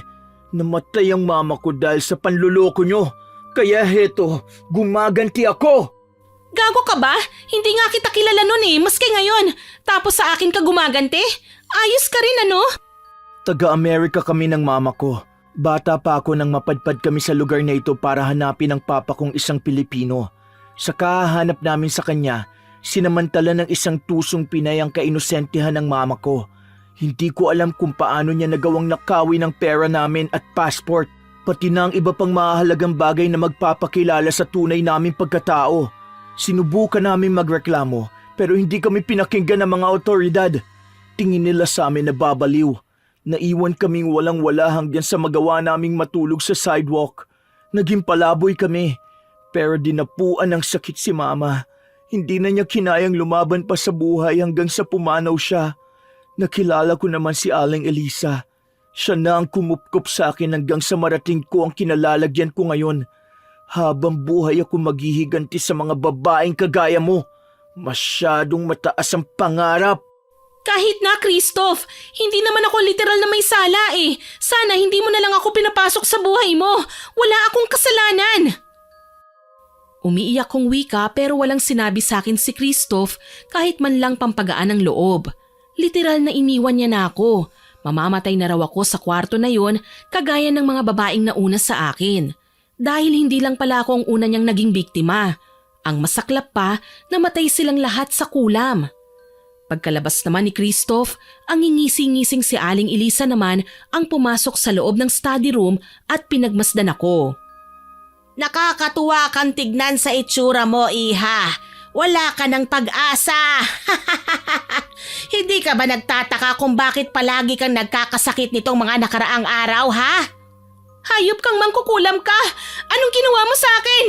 Namatay ang mama ko dahil sa panluloko nyo. Kaya heto, gumaganti ako.
Gago ka ba? Hindi nga kita kilala nun eh, maski ngayon. Tapos sa akin ka gumaganti? Ayos ka rin ano?
Taga-Amerika kami ng mama ko. Bata pa ako nang mapadpad kami sa lugar na ito para hanapin ang papa kong isang Pilipino. Sa kahanap namin sa kanya, sinamantala ng isang tusong Pinay ang kainosentihan ng mama ko. Hindi ko alam kung paano niya nagawang nakawi ng pera namin at passport, pati na ang iba pang mahalagang bagay na magpapakilala sa tunay naming pagkatao. Sinubukan namin magreklamo pero hindi kami pinakinggan ng mga otoridad. Tingin nila sa amin na babaliw. Naiwan kaming walang-wala hanggang sa magawa naming matulog sa sidewalk. Naging palaboy kami pero dinapuan ng sakit si mama. Hindi na niya kinayang lumaban pa sa buhay hanggang sa pumanaw siya. Nakilala ko naman si Aling Elisa. Siya na ang kumupkop sa akin hanggang sa marating ko ang kinalalagyan ko ngayon. Habang buhay ako maghihiganti sa mga babaeng kagaya mo. Masyadong mataas ang pangarap.
Kahit na, Christoph, hindi naman ako literal na may sala eh. Sana hindi mo na lang ako pinapasok sa buhay mo. Wala akong kasalanan. Umiiyak kong wika pero walang sinabi sa akin si Christoph kahit man lang pampagaan ng loob. Literal na iniwan niya na ako. Mamamatay na raw ako sa kwarto na yon kagaya ng mga babaeng nauna sa akin. Dahil hindi lang pala ako ang una niyang naging biktima. Ang masaklap pa, namatay silang lahat sa kulam. Pagkalabas naman ni Christoph, ang ngingisi-ngising si Aling Elisa naman ang pumasok sa loob ng study room at pinagmasdan ako. Nakakatuwa kang tignan sa itsura mo, iha. Wala ka ng pag-asa. Hindi ka ba nagtataka kung bakit palagi kang nagkakasakit nitong mga nakaraang araw, ha? Hayop kang mangkukulam ka. Anong ginawa mo sa akin?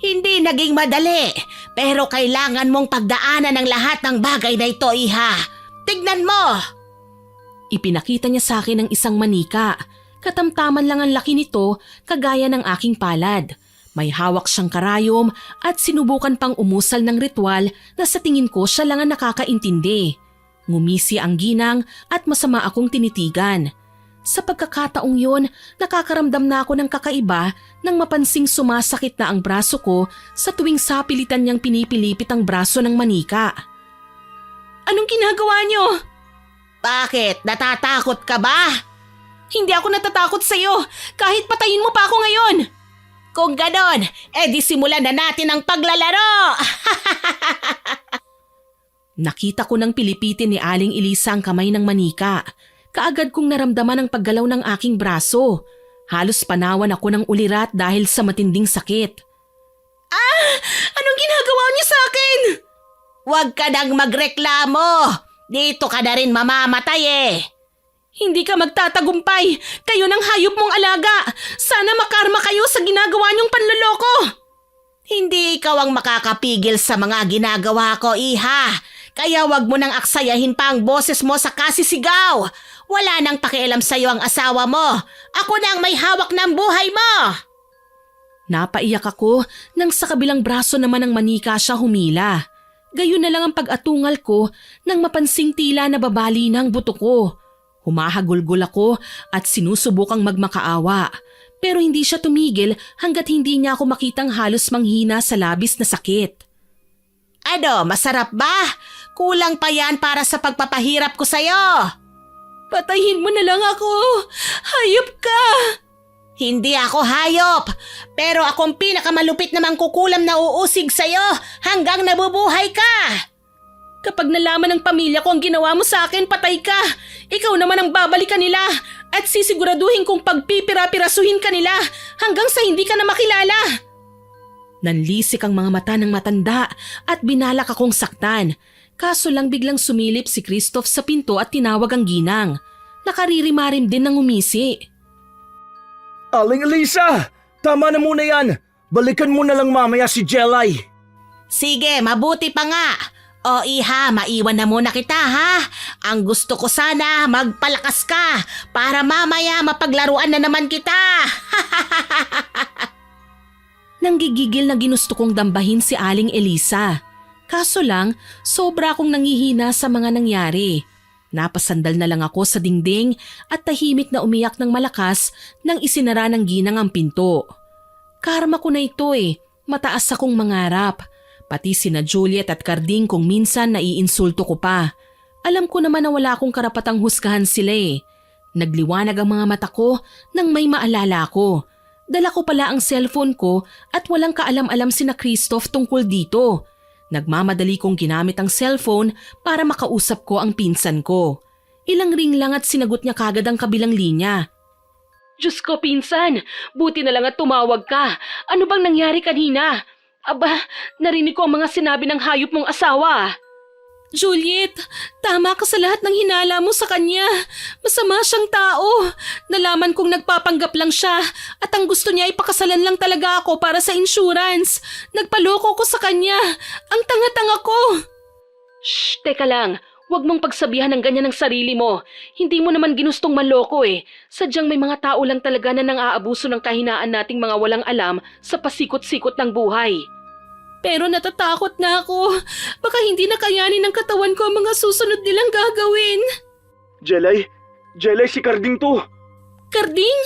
Hindi naging madali, pero kailangan mong pagdaanan ng lahat ng bagay na ito, iha. Tignan mo! Ipinakita niya sa akin ang isang manika. Katamtaman lang ang laki nito, kagaya ng aking palad. May hawak siyang karayom at sinubukan pang umusal ng ritual na sa tingin ko siya lang ang nakakaintindi. Ngumisi ang ginang at masama akong tinitigan. Sa pagkakataong yun, nakakaramdam na ako ng kakaiba nang mapansing sumasakit na ang braso ko sa tuwing sapilitan niyang pinipilipit ang braso ng manika. Anong ginagawa niyo? Bakit? Natatakot ka ba? Hindi ako natatakot sa'yo kahit patayin mo pa ako ngayon. Kung ganon, edi simulan na natin ang paglalaro! Nakita ko ng pilipitin ni Aling Elisa ang kamay ng manika. Kaagad kong naramdaman ang paggalaw ng aking braso. Halos panawan ako ng ulirat dahil sa matinding sakit. Ah! Anong ginagawa niyo sa akin? Huwag ka nang magreklamo. Dito ka na rin mamamatay eh. Hindi ka magtatagumpay. Kayo ng hayop mong alaga. Sana makarma kayo sa ginagawa niyong panloloko. Hindi ikaw ang makakapigil sa mga ginagawa ko, iha. Kaya wag mo nang aksayahin pa ang boses mo sa kasisigaw. Wala nang pakialam sa'yo ang asawa mo. Ako na ang may hawak ng buhay mo. Napaiyak ako nang sa kabilang braso naman ng manika siya humila. Gayon na lang ang pag-atungal ko nang mapansing tila na babali na ang buto ko. Humahagulgol ako at sinusubukang magmakaawa. Pero hindi siya tumigil hanggat hindi niya ako makitang halos manghina sa labis na sakit. Ano, masarap ba? Kulang pa yan para sa pagpapahirap ko sa'yo. Patayin mo na lang ako. Hayop ka. Hindi ako hayop. Pero akong pinakamalupit na mangkukulam na uusig sa'yo hanggang nabubuhay ka. Kapag nalaman ng pamilya ko ang ginawa mo sa akin, patay ka. Ikaw naman ang babalikan nila at sisiguraduhin kong pagpipira-pirasuhin ka nila hanggang sa hindi ka na makilala. Nanlisik ang mga mata ng matanda at binalak akong saktan. Kaso lang biglang sumilip si Christoph sa pinto at tinawag ang ginang. Nakaririmarim din ng umisi.
Aling Elisa! Tama na muna yan! Balikan mo na lang mamaya si Jelay!
Sige, mabuti pa nga. O iha, maiwan na muna kita ha. Ang gusto ko sana magpalakas ka para mamaya mapaglaruan na naman kita.
Nanggigigil na ginusto kong dambahin si Aling Elisa. Kaso lang, sobra akong nangihina sa mga nangyari. Napasandal na lang ako sa dingding at tahimik na umiyak ng malakas nang isinara ng ginang ang pinto. Karma ko na ito mataas akong mangarap. Pati sina Juliet at Carding kung minsan naiinsulto ko pa. Alam ko naman na wala akong karapatang husgahan sila Nagliwanag ang mga mata ko nang may maalala ko. Dala ko pala ang cellphone ko at walang kaalam-alam sina Christoph tungkol dito. Nagmamadali kong ginamit ang cellphone para makausap ko ang pinsan ko. Ilang ring lang at sinagot niya kagad ang kabilang linya. Diyos ko, pinsan! Buti na lang at tumawag ka. Ano bang nangyari kanina? Aba, narinig ko ang mga sinabi ng hayop mong asawa. Juliet, tama ka sa lahat ng hinala mo sa kanya. Masama siyang tao. Nalaman kong nagpapanggap lang siya at ang gusto niya ay pakasalan lang talaga ako para sa insurance. Nagpaloko ko sa kanya. Ang tanga-tanga ko. Shh, teka lang. Huwag mong pagsabihan ng ganyan ng sarili mo. Hindi mo naman ginustong manloko Sadyang may mga tao lang talaga na nang-aabuso ng kahinaan nating mga walang alam sa pasikot-sikot ng buhay. Pero natatakot na ako. Baka hindi na kayanin ng katawan ko ang mga susunod nilang gagawin.
Jelay, si Carding to.
Carding?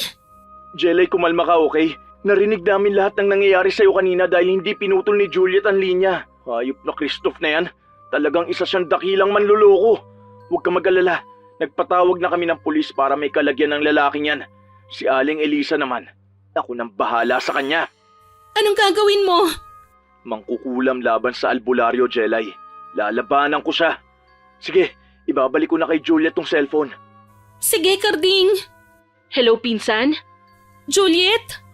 Jelay, kumalma ka, okay? Narinig namin lahat ng nangyayari sa'yo kanina dahil hindi pinutol ni Juliet ang linya. Hayop na Christoph na yan. Talagang isa siyang dakilang manluloko. Huwag ka mag-alala. Nagpatawag na kami ng pulis para may kalagyan ng lalaking yan. Si Aling Elisa naman. Ako nang bahala sa kanya.
Anong gagawin mo?
Mangkukulam laban sa albularyo, Jelay. Lalabanan ko siya. Sige, ibabalik ko na kay Juliet tong cellphone.
Sige, Carding. Hello, pinsan? Juliet?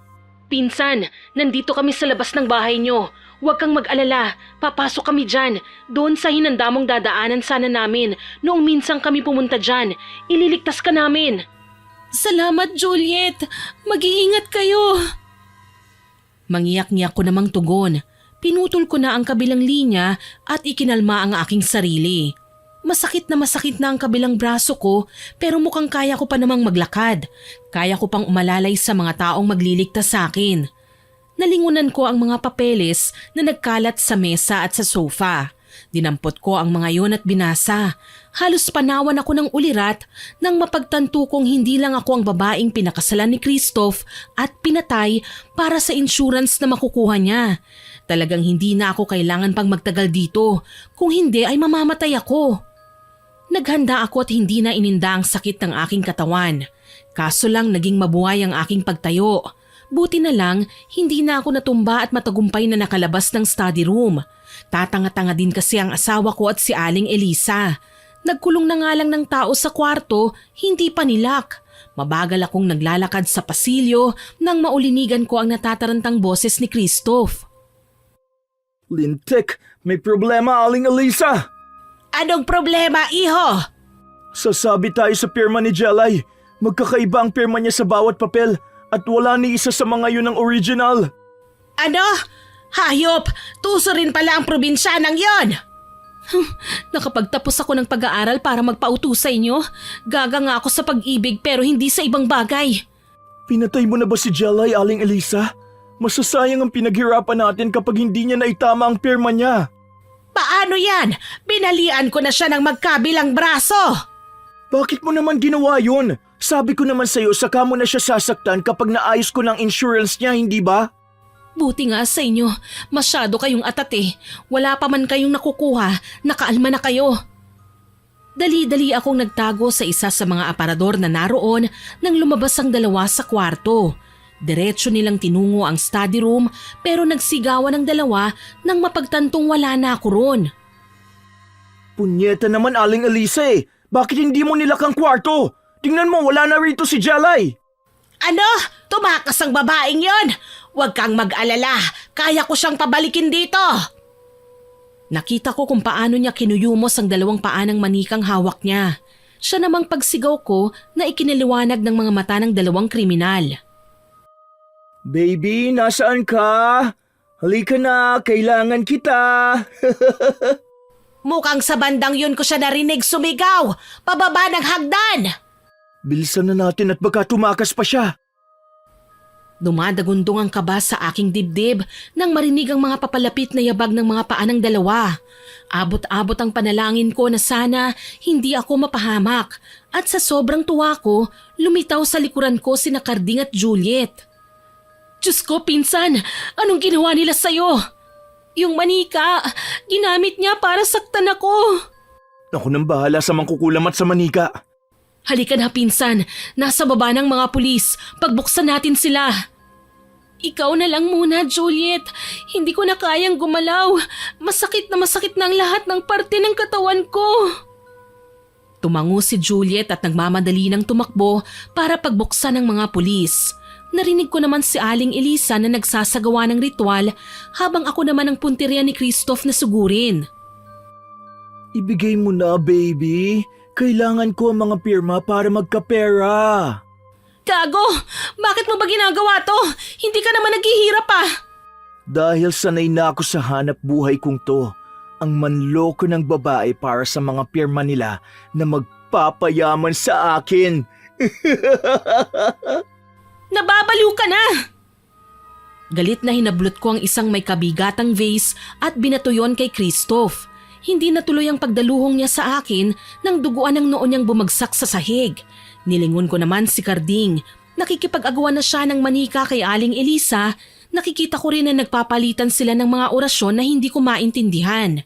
Pinsan, nandito kami sa labas ng bahay niyo. Huwag kang mag-alala. Papasok kami dyan. Doon sa hinandamong dadaanan sana namin. Noong minsan kami pumunta dyan. Ililigtas ka namin. Salamat, Juliet. Mag-iingat kayo. Mangiyak-ngiyak ko namang tugon. Pinutol ko na ang kabilang linya at ikinalma ang aking sarili. Masakit na ang kabilang braso ko pero mukhang kaya ko pa namang maglakad. Kaya ko pang umalalay sa mga taong magliligtas sa akin. Nalingunan ko ang mga papeles na nagkalat sa mesa at sa sofa. Dinampot ko ang mga yon at binasa. Halos panawan ako ng ulirat nang mapagtanto kong hindi lang ako ang babaeng pinakasalan ni Christoph at pinatay para sa insurance na makukuha niya. Talagang hindi na ako kailangan pang magtagal dito. Kung hindi ay mamamatay ako. Naghanda ako at hindi na ininda ang sakit ng aking katawan. Kaso lang naging mabuhay ang aking pagtayo. Buti na lang, hindi na ako natumba at matagumpay na nakalabas ng study room. Tatanga-tanga din kasi ang asawa ko at si Aling Elisa. Nagkulong na nga lang ng tao sa kwarto, hindi pa nilak. Mabagal akong naglalakad sa pasilyo nang maulinigan ko ang natatarantang boses ni Christoph.
Lintik, may problema, Aling Elisa!
Anong problema, iho?
Sasabi tayo sa pirma ni Jelay. Magkakaiba ang pirma niya sa bawat papel at wala ni isa sa mga yun ang original.
Ano? Hayop! Tuso rin pala ang probinsyanang yon!
Nakapagtapos ako ng pag-aaral para magpautos sa inyo. Gaga nga ako sa pag-ibig pero hindi sa ibang bagay.
Pinatay mo na ba si Jelay, Aling Elisa? Masasayang ang pinaghirapan natin kapag hindi niya naitama ang pirma niya.
Paano yan? Binalian ko na siya ng magkabilang braso!
Bakit mo naman ginawa yun? Sabi ko naman sa'yo, saka mo na siya sasaktan kapag naayos ko ng insurance niya, hindi ba?
Buti nga sa inyo, masyado kayong atat Wala pa man kayong nakukuha, nakaalma na kayo. Dali-dali akong nagtago sa isa sa mga aparador na naroon nang lumabas ang dalawa sa kwarto. Diretso nilang tinungo ang study room pero nagsigawan ang dalawa nang mapagtantong wala na ako ron.
Punyeta naman, Aling Elisa Bakit hindi mo nilak ang kwarto? Tingnan mo, wala na rito si Jelay.
Ano? Tumakas ang babaeng yon! Huwag kang mag-alala, kaya ko siyang pabalikin dito!
Nakita ko kung paano niya kinuyumos ang dalawang paanang manikang hawak niya. Siya namang pagsigaw ko na ikinaliwanag ng mga mata ng dalawang kriminal.
Baby, nasaan ka? Halika na, kailangan kita.
Mukhang sa bandang yun ko siya narinig sumigaw, pababa ng hagdan.
Bilisan na natin at baka tumakas pa siya.
Dumadagundong ang kaba sa aking dibdib nang marinig ang mga papalapit na yabag ng mga paa ng dalawa. Abot-abot ang panalangin ko na sana hindi ako mapahamak at sa sobrang tuwa ko, lumitaw sa likuran ko sina Carding at Juliet. Diyos ko, pinsan, anong ginawa nila sa'yo? Yung manika, ginamit niya para saktan ako.
Ako nang bahala sa mangkukulam at sa manika.
Halika na, pinsan. Nasa baba ng mga pulis. Pagbuksan natin sila. Ikaw na lang muna, Juliet. Hindi ko na kayang gumalaw. Masakit na ang lahat ng parte ng katawan ko. Tumango si Juliet at nagmamadali ng tumakbo para pagbuksan ng mga pulis. Narinig ko naman si Aling Elisa na nagsasagawa ng ritual habang ako naman ang puntirya ni Christoph na sugurin.
Ibigay mo na, baby. Kailangan ko ang mga pirma para magkapera.
Gago! Bakit mo ba ginagawa to? Hindi ka naman naghihirap pa.
Dahil sanay na ako sa hanap buhay kong to, ang manloko ng babae para sa mga pirma nila na magpapayaman sa akin.
Nababaliw ka na! Galit na hinablot ko ang isang may kabigatang vase at binato yon kay Christoph. Hindi natuloy ang pagdaluhong niya sa akin nang duguan ng noo niyang bumagsak sa sahig. Nilingon ko naman si Carding. Nakikipag-agawan na siya ng manika kay Aling Elisa. Nakikita ko rin na nagpapalitan sila ng mga orasyon na hindi ko maintindihan.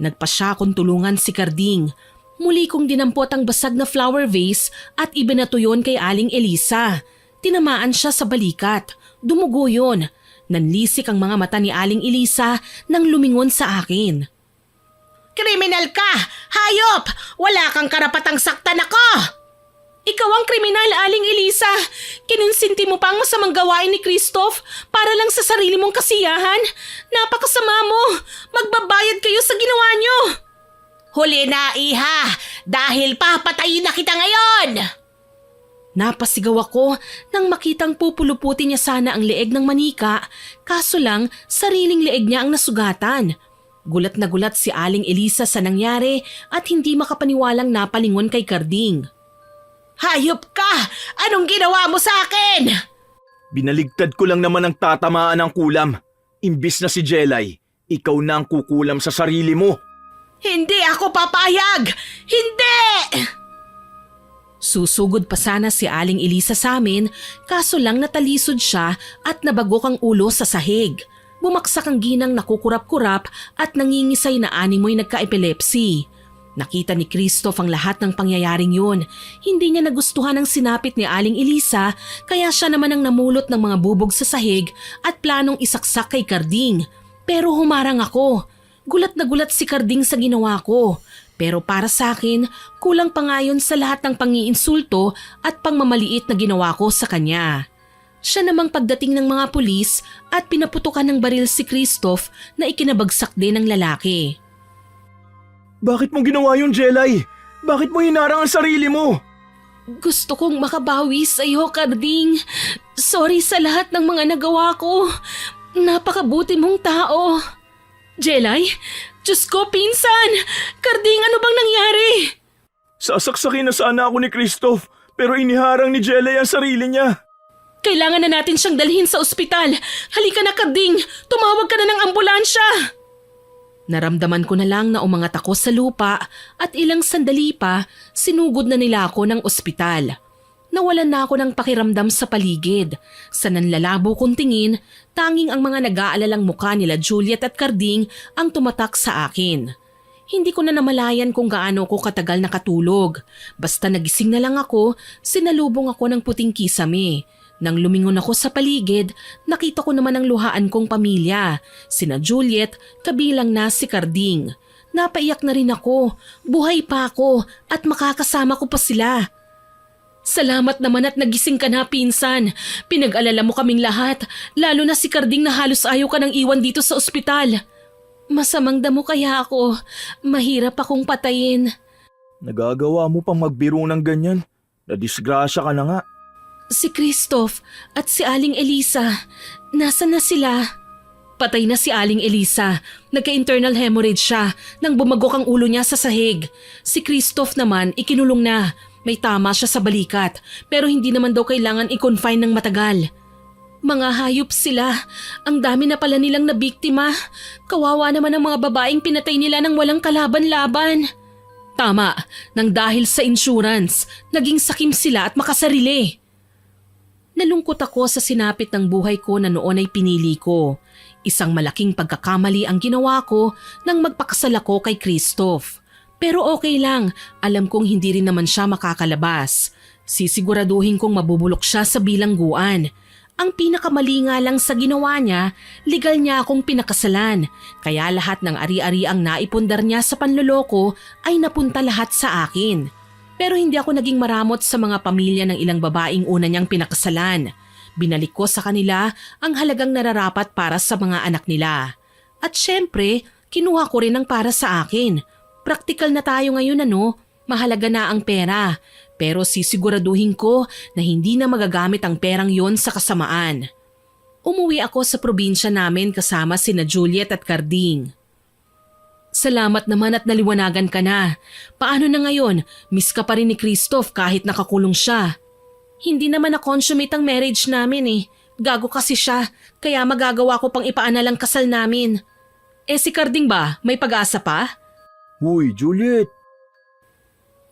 Nagpa siya kung tulungan si Carding. Muli kong dinampot ang basag na flower vase at ibinato yon kay Aling Elisa. Tinamaan siya sa balikat. Dumugo yon. Nanlisik ang mga mata ni Aling Elisa nang lumingon sa akin.
Kriminal ka! Hayop! Wala kang karapatang saktan ako!
Ikaw ang kriminal, Aling Elisa. Kinonsinti mo pa ang masamang gawain ni Christoph para lang sa sarili mong kasiyahan. Napakasama mo. Magbabayad kayo sa ginawa niyo.
Huli na, iha! Dahil papatayin na kita ngayon!
Napasigaw ako nang makitang pupuluputin niya sana ang leeg ng manika, kaso lang sariling leeg niya ang nasugatan. Gulat na gulat si Aling Elisa sa nangyari at hindi makapaniwalang napalingon kay Carding.
Hayop ka! Anong ginawa mo sa akin?
Binaligtad ko lang naman ang tatamaan ng kulam. Imbis na si Jelay, ikaw na ang kukulam sa sarili mo.
Hindi ako papayag! Hindi!
Susugod pa sana si Aling Elisa sa amin, kaso lang natalisod siya at nabagok ang ulo sa sahig. Bumaksak ang ginang nakukurap-kurap at nangingisay na animoy nagka-epilepsy. Nakita ni Christoph ang lahat ng pangyayaring yun. Hindi niya nagustuhan ang sinapit ni Aling Elisa kaya siya naman ang namulot ng mga bubog sa sahig at planong isaksak kay Carding. Pero humarang ako. Gulat na gulat si Carding sa ginawa ko. Pero para sa akin, kulang pa nga yun sa lahat ng pangiinsulto at pangmamaliit na ginawa ko sa kanya. Siya namang pagdating ng mga pulis at pinaputukan ng baril si Christoph na ikinabagsak din ng lalaki.
Bakit mo ginawa yun, Jelay? Bakit mo hinarang ang sarili mo?
Gusto kong makabawi sa iyo, Carding. Sorry sa lahat ng mga nagawa ko. Napakabuti mong tao. Jelay? Diyos ko, pinsan! Carding, ano bang nangyari?
Sasaksakin na sana ako ni Christoph, pero iniharang ni Jelay ang sarili niya.
Kailangan na natin siyang dalhin sa ospital. Halika na, Carding. Tumawag ka na ng ambulansya. Naramdaman ko na lang na umangat ako sa lupa at ilang sandali pa, sinugod na nila ako ng ospital. Nawalan na ako ng pakiramdam sa paligid. Sa nanlalabo kong tingin, tanging ang mga nag-aalalang mukha nila Juliet at Carding ang tumatak sa akin. Hindi ko na namalayan kung gaano ko katagal nakatulog. Basta nagising na lang ako, sinalubong ako ng puting kisame. Nang lumingon ako sa paligid, nakita ko naman ang luhaan kong pamilya. Sina Juliet, kabilang na si Carding. Napaiyak na rin ako, buhay pa ako at makakasama ko pa sila. Salamat naman at nagising ka na, pinsan. Pinag-alala mo kaming lahat, lalo na si Carding na halos ayaw ka nang iwan dito sa ospital. Masamang damo kaya ako, mahirap akong patayin.
Nagagawa mo pang magbiro ng ganyan? Nadisgrasya ka na nga.
Si Christoph at si Aling Elisa, nasa na sila? Patay na si Aling Elisa. Nagka-internal hemorrhage siya nang bumagok ang ulo niya sa sahig. Si Christoph naman ikinulong na. May tama siya sa balikat pero hindi naman daw kailangan i-confine ng matagal. Mga hayop sila. Ang dami na pala nilang nabiktima. Kawawa naman ang mga babaeng pinatay nila nang walang kalaban-laban. Tama, nang dahil sa insurance, naging sakim sila at makasarili. Nalungkot ako sa sinapit ng buhay ko na noon ay pinili ko. Isang malaking pagkakamali ang ginawa ko nang magpakasal ako kay Christoph. Pero okay lang, alam kong hindi rin naman siya makakalabas. Sisiguraduhin kong mabubulok siya sa bilangguan. Ang pinakamali nga lang sa ginawa niya, legal niya akong pinakasalan. Kaya lahat ng ari-ari ang naipundar niya sa panloloko ay napunta lahat sa akin. Pero hindi ako naging maramot sa mga pamilya ng ilang babaeng una niyang pinakasalan. Binalik ko sa kanila ang halagang nararapat para sa mga anak nila. At syempre, kinuha ko rin ang para sa akin. Praktikal na tayo ngayon mahalaga na ang pera. Pero sisiguraduhin ko na hindi na magagamit ang perang yon sa kasamaan. Umuwi ako sa probinsya namin kasama sina Juliet at Carding. Salamat naman at naliwanagan ka na. Paano na ngayon? Miss ka pa rin ni Christoph kahit nakakulong siya. Hindi naman na-consummate ang marriage namin Gago kasi siya, kaya magagawa ko pang ipaanal ang kasal namin. Si Carding ba? May pag-asa pa?
Huy, Juliet!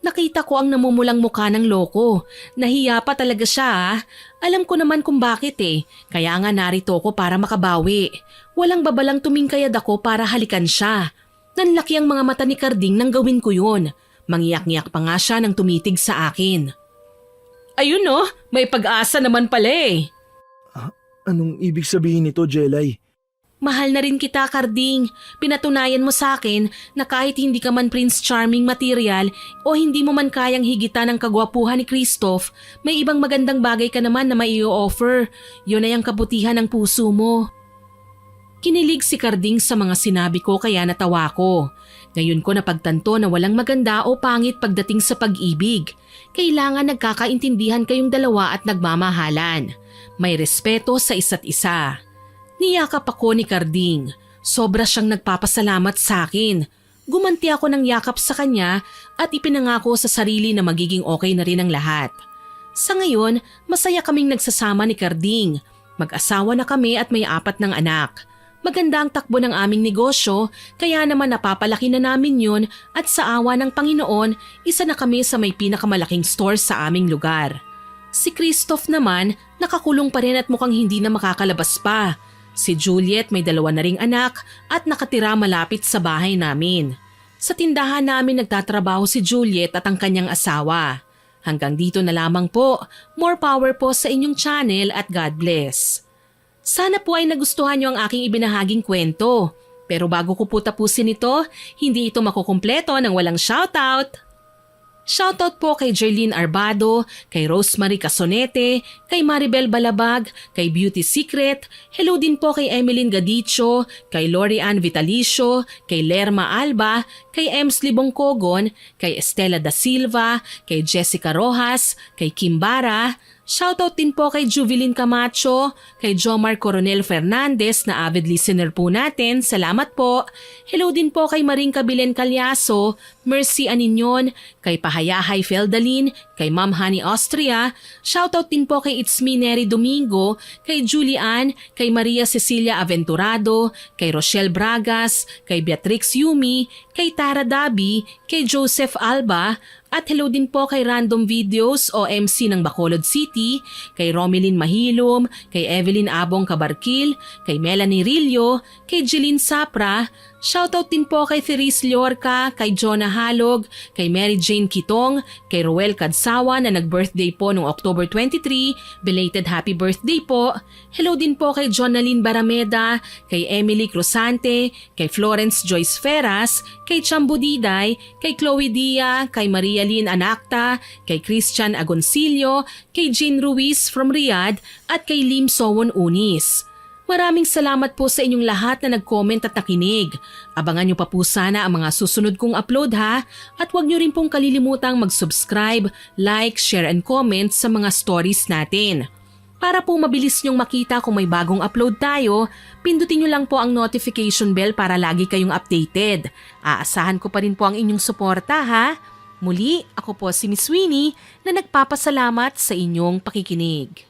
Nakita ko ang namumulang mukha ng loko. Nahiya pa talaga siya. Alam ko naman kung bakit Kaya nga narito ko para makabawi. Walang babalang tumingkayad ako para halikan siya. Nanlaki ang mga mata ni Carding nang gawin ko yun. Mangiyak-ngiyak pa nga siya nang tumitig sa akin. Ayun may pag-asa naman pala
Anong ibig sabihin nito, Jelay?
Mahal na rin kita, Carding. Pinatunayan mo sa akin na kahit hindi ka man Prince Charming material o hindi mo man kayang higitan ang kagwapuhan ni Christoph, may ibang magandang bagay ka naman na mai-offer. Yun ay ang kabutihan ng puso mo. Kinilig si Carding sa mga sinabi ko kaya natawa ko. Ngayon ko napagtanto na walang maganda o pangit pagdating sa pag-ibig. Kailangan nagkakaintindihan kayong dalawa at nagmamahalan. May respeto sa isa't isa. Niyakap ako ni Carding. Sobra siyang nagpapasalamat sa akin. Gumanti ako ng yakap sa kanya at ipinangako sa sarili na magiging okay na rin ang lahat. Sa ngayon, masaya kaming nagsasama ni Carding. Mag-asawa na kami at may 4 ng anak. Maganda ang takbo ng aming negosyo, kaya naman napapalaki na namin yun at sa awa ng Panginoon, isa na kami sa may pinakamalaking store sa aming lugar. Si Christoph naman, nakakulong pa rin at mukhang hindi na makakalabas pa. Si Juliet may 2 na ring anak at nakatira malapit sa bahay namin. Sa tindahan namin nagtatrabaho si Juliet at ang kanyang asawa. Hanggang dito na lamang po. More power po sa inyong channel at God bless. Sana po ay nagustuhan niyo ang aking ibinahaging kwento. Pero bago ko po tapusin ito, hindi ito makukumpleto nang walang shoutout. Shoutout po kay Jerlyn Arbado, kay Rosemary Casonete, kay Maribel Balabag, kay Beauty Secret, hello din po kay Emeline Gadicho, kay Lori Ann Vitalicio, kay Lerma Alba, kay Ems Libongkogon, kay Estela da Silva, kay Jessica Rojas, kay Kimbara. Shoutout din po kay Juvelyn Camacho, kay Jomar Coronel Fernandez na avid listener po natin. Salamat po. Hello din po kay Maring Cabilen Calyaso, Mercy Aninyon, kay Pahayahay Feldalin, kay Ma'am Honey Austria. Shoutout din po kay It's Me Neri Domingo, kay Julian, kay Maria Cecilia Aventurado, kay Rochelle Bragas, kay Beatrix Yumi, kay Tara Dabi, kay Joseph Alba, at hello din po kay Random Videos o MC ng Bacolod City, kay Romilyn Mahilom, kay Evelyn Abong Cabarquil, kay Melanie Rillo, kay Jeline Sapra. Shoutout din po kay Therese Llorca, kay Jonah Halog, kay Mary Jane Kitong, kay Roel Kadsawa na nag-birthday po noong October 23. Belated happy birthday po. Hello din po kay Jonaline Barameda, kay Emily Cruzante, kay Florence Joyce Ferras, kay Chambu Diday, kay Chloe Dia, kay Maria Lynn Anacta, kay Christian Agoncillo, kay Jean Ruiz from Riyadh, at kay Lim Sowon Unis. Maraming salamat po sa inyong lahat na nag-comment at nakinig. Abangan nyo pa po sana ang mga susunod kong upload ha, at huwag nyo rin pong kalilimutang mag-subscribe, like, share and comment sa mga stories natin. Para po mabilis niyong makita kung may bagong upload tayo, pindutin niyo lang po ang notification bell para lagi kayong updated. Aasahan ko pa rin po ang inyong suporta ha. Muli, ako po si Miss Winnie na nagpapasalamat sa inyong pakikinig.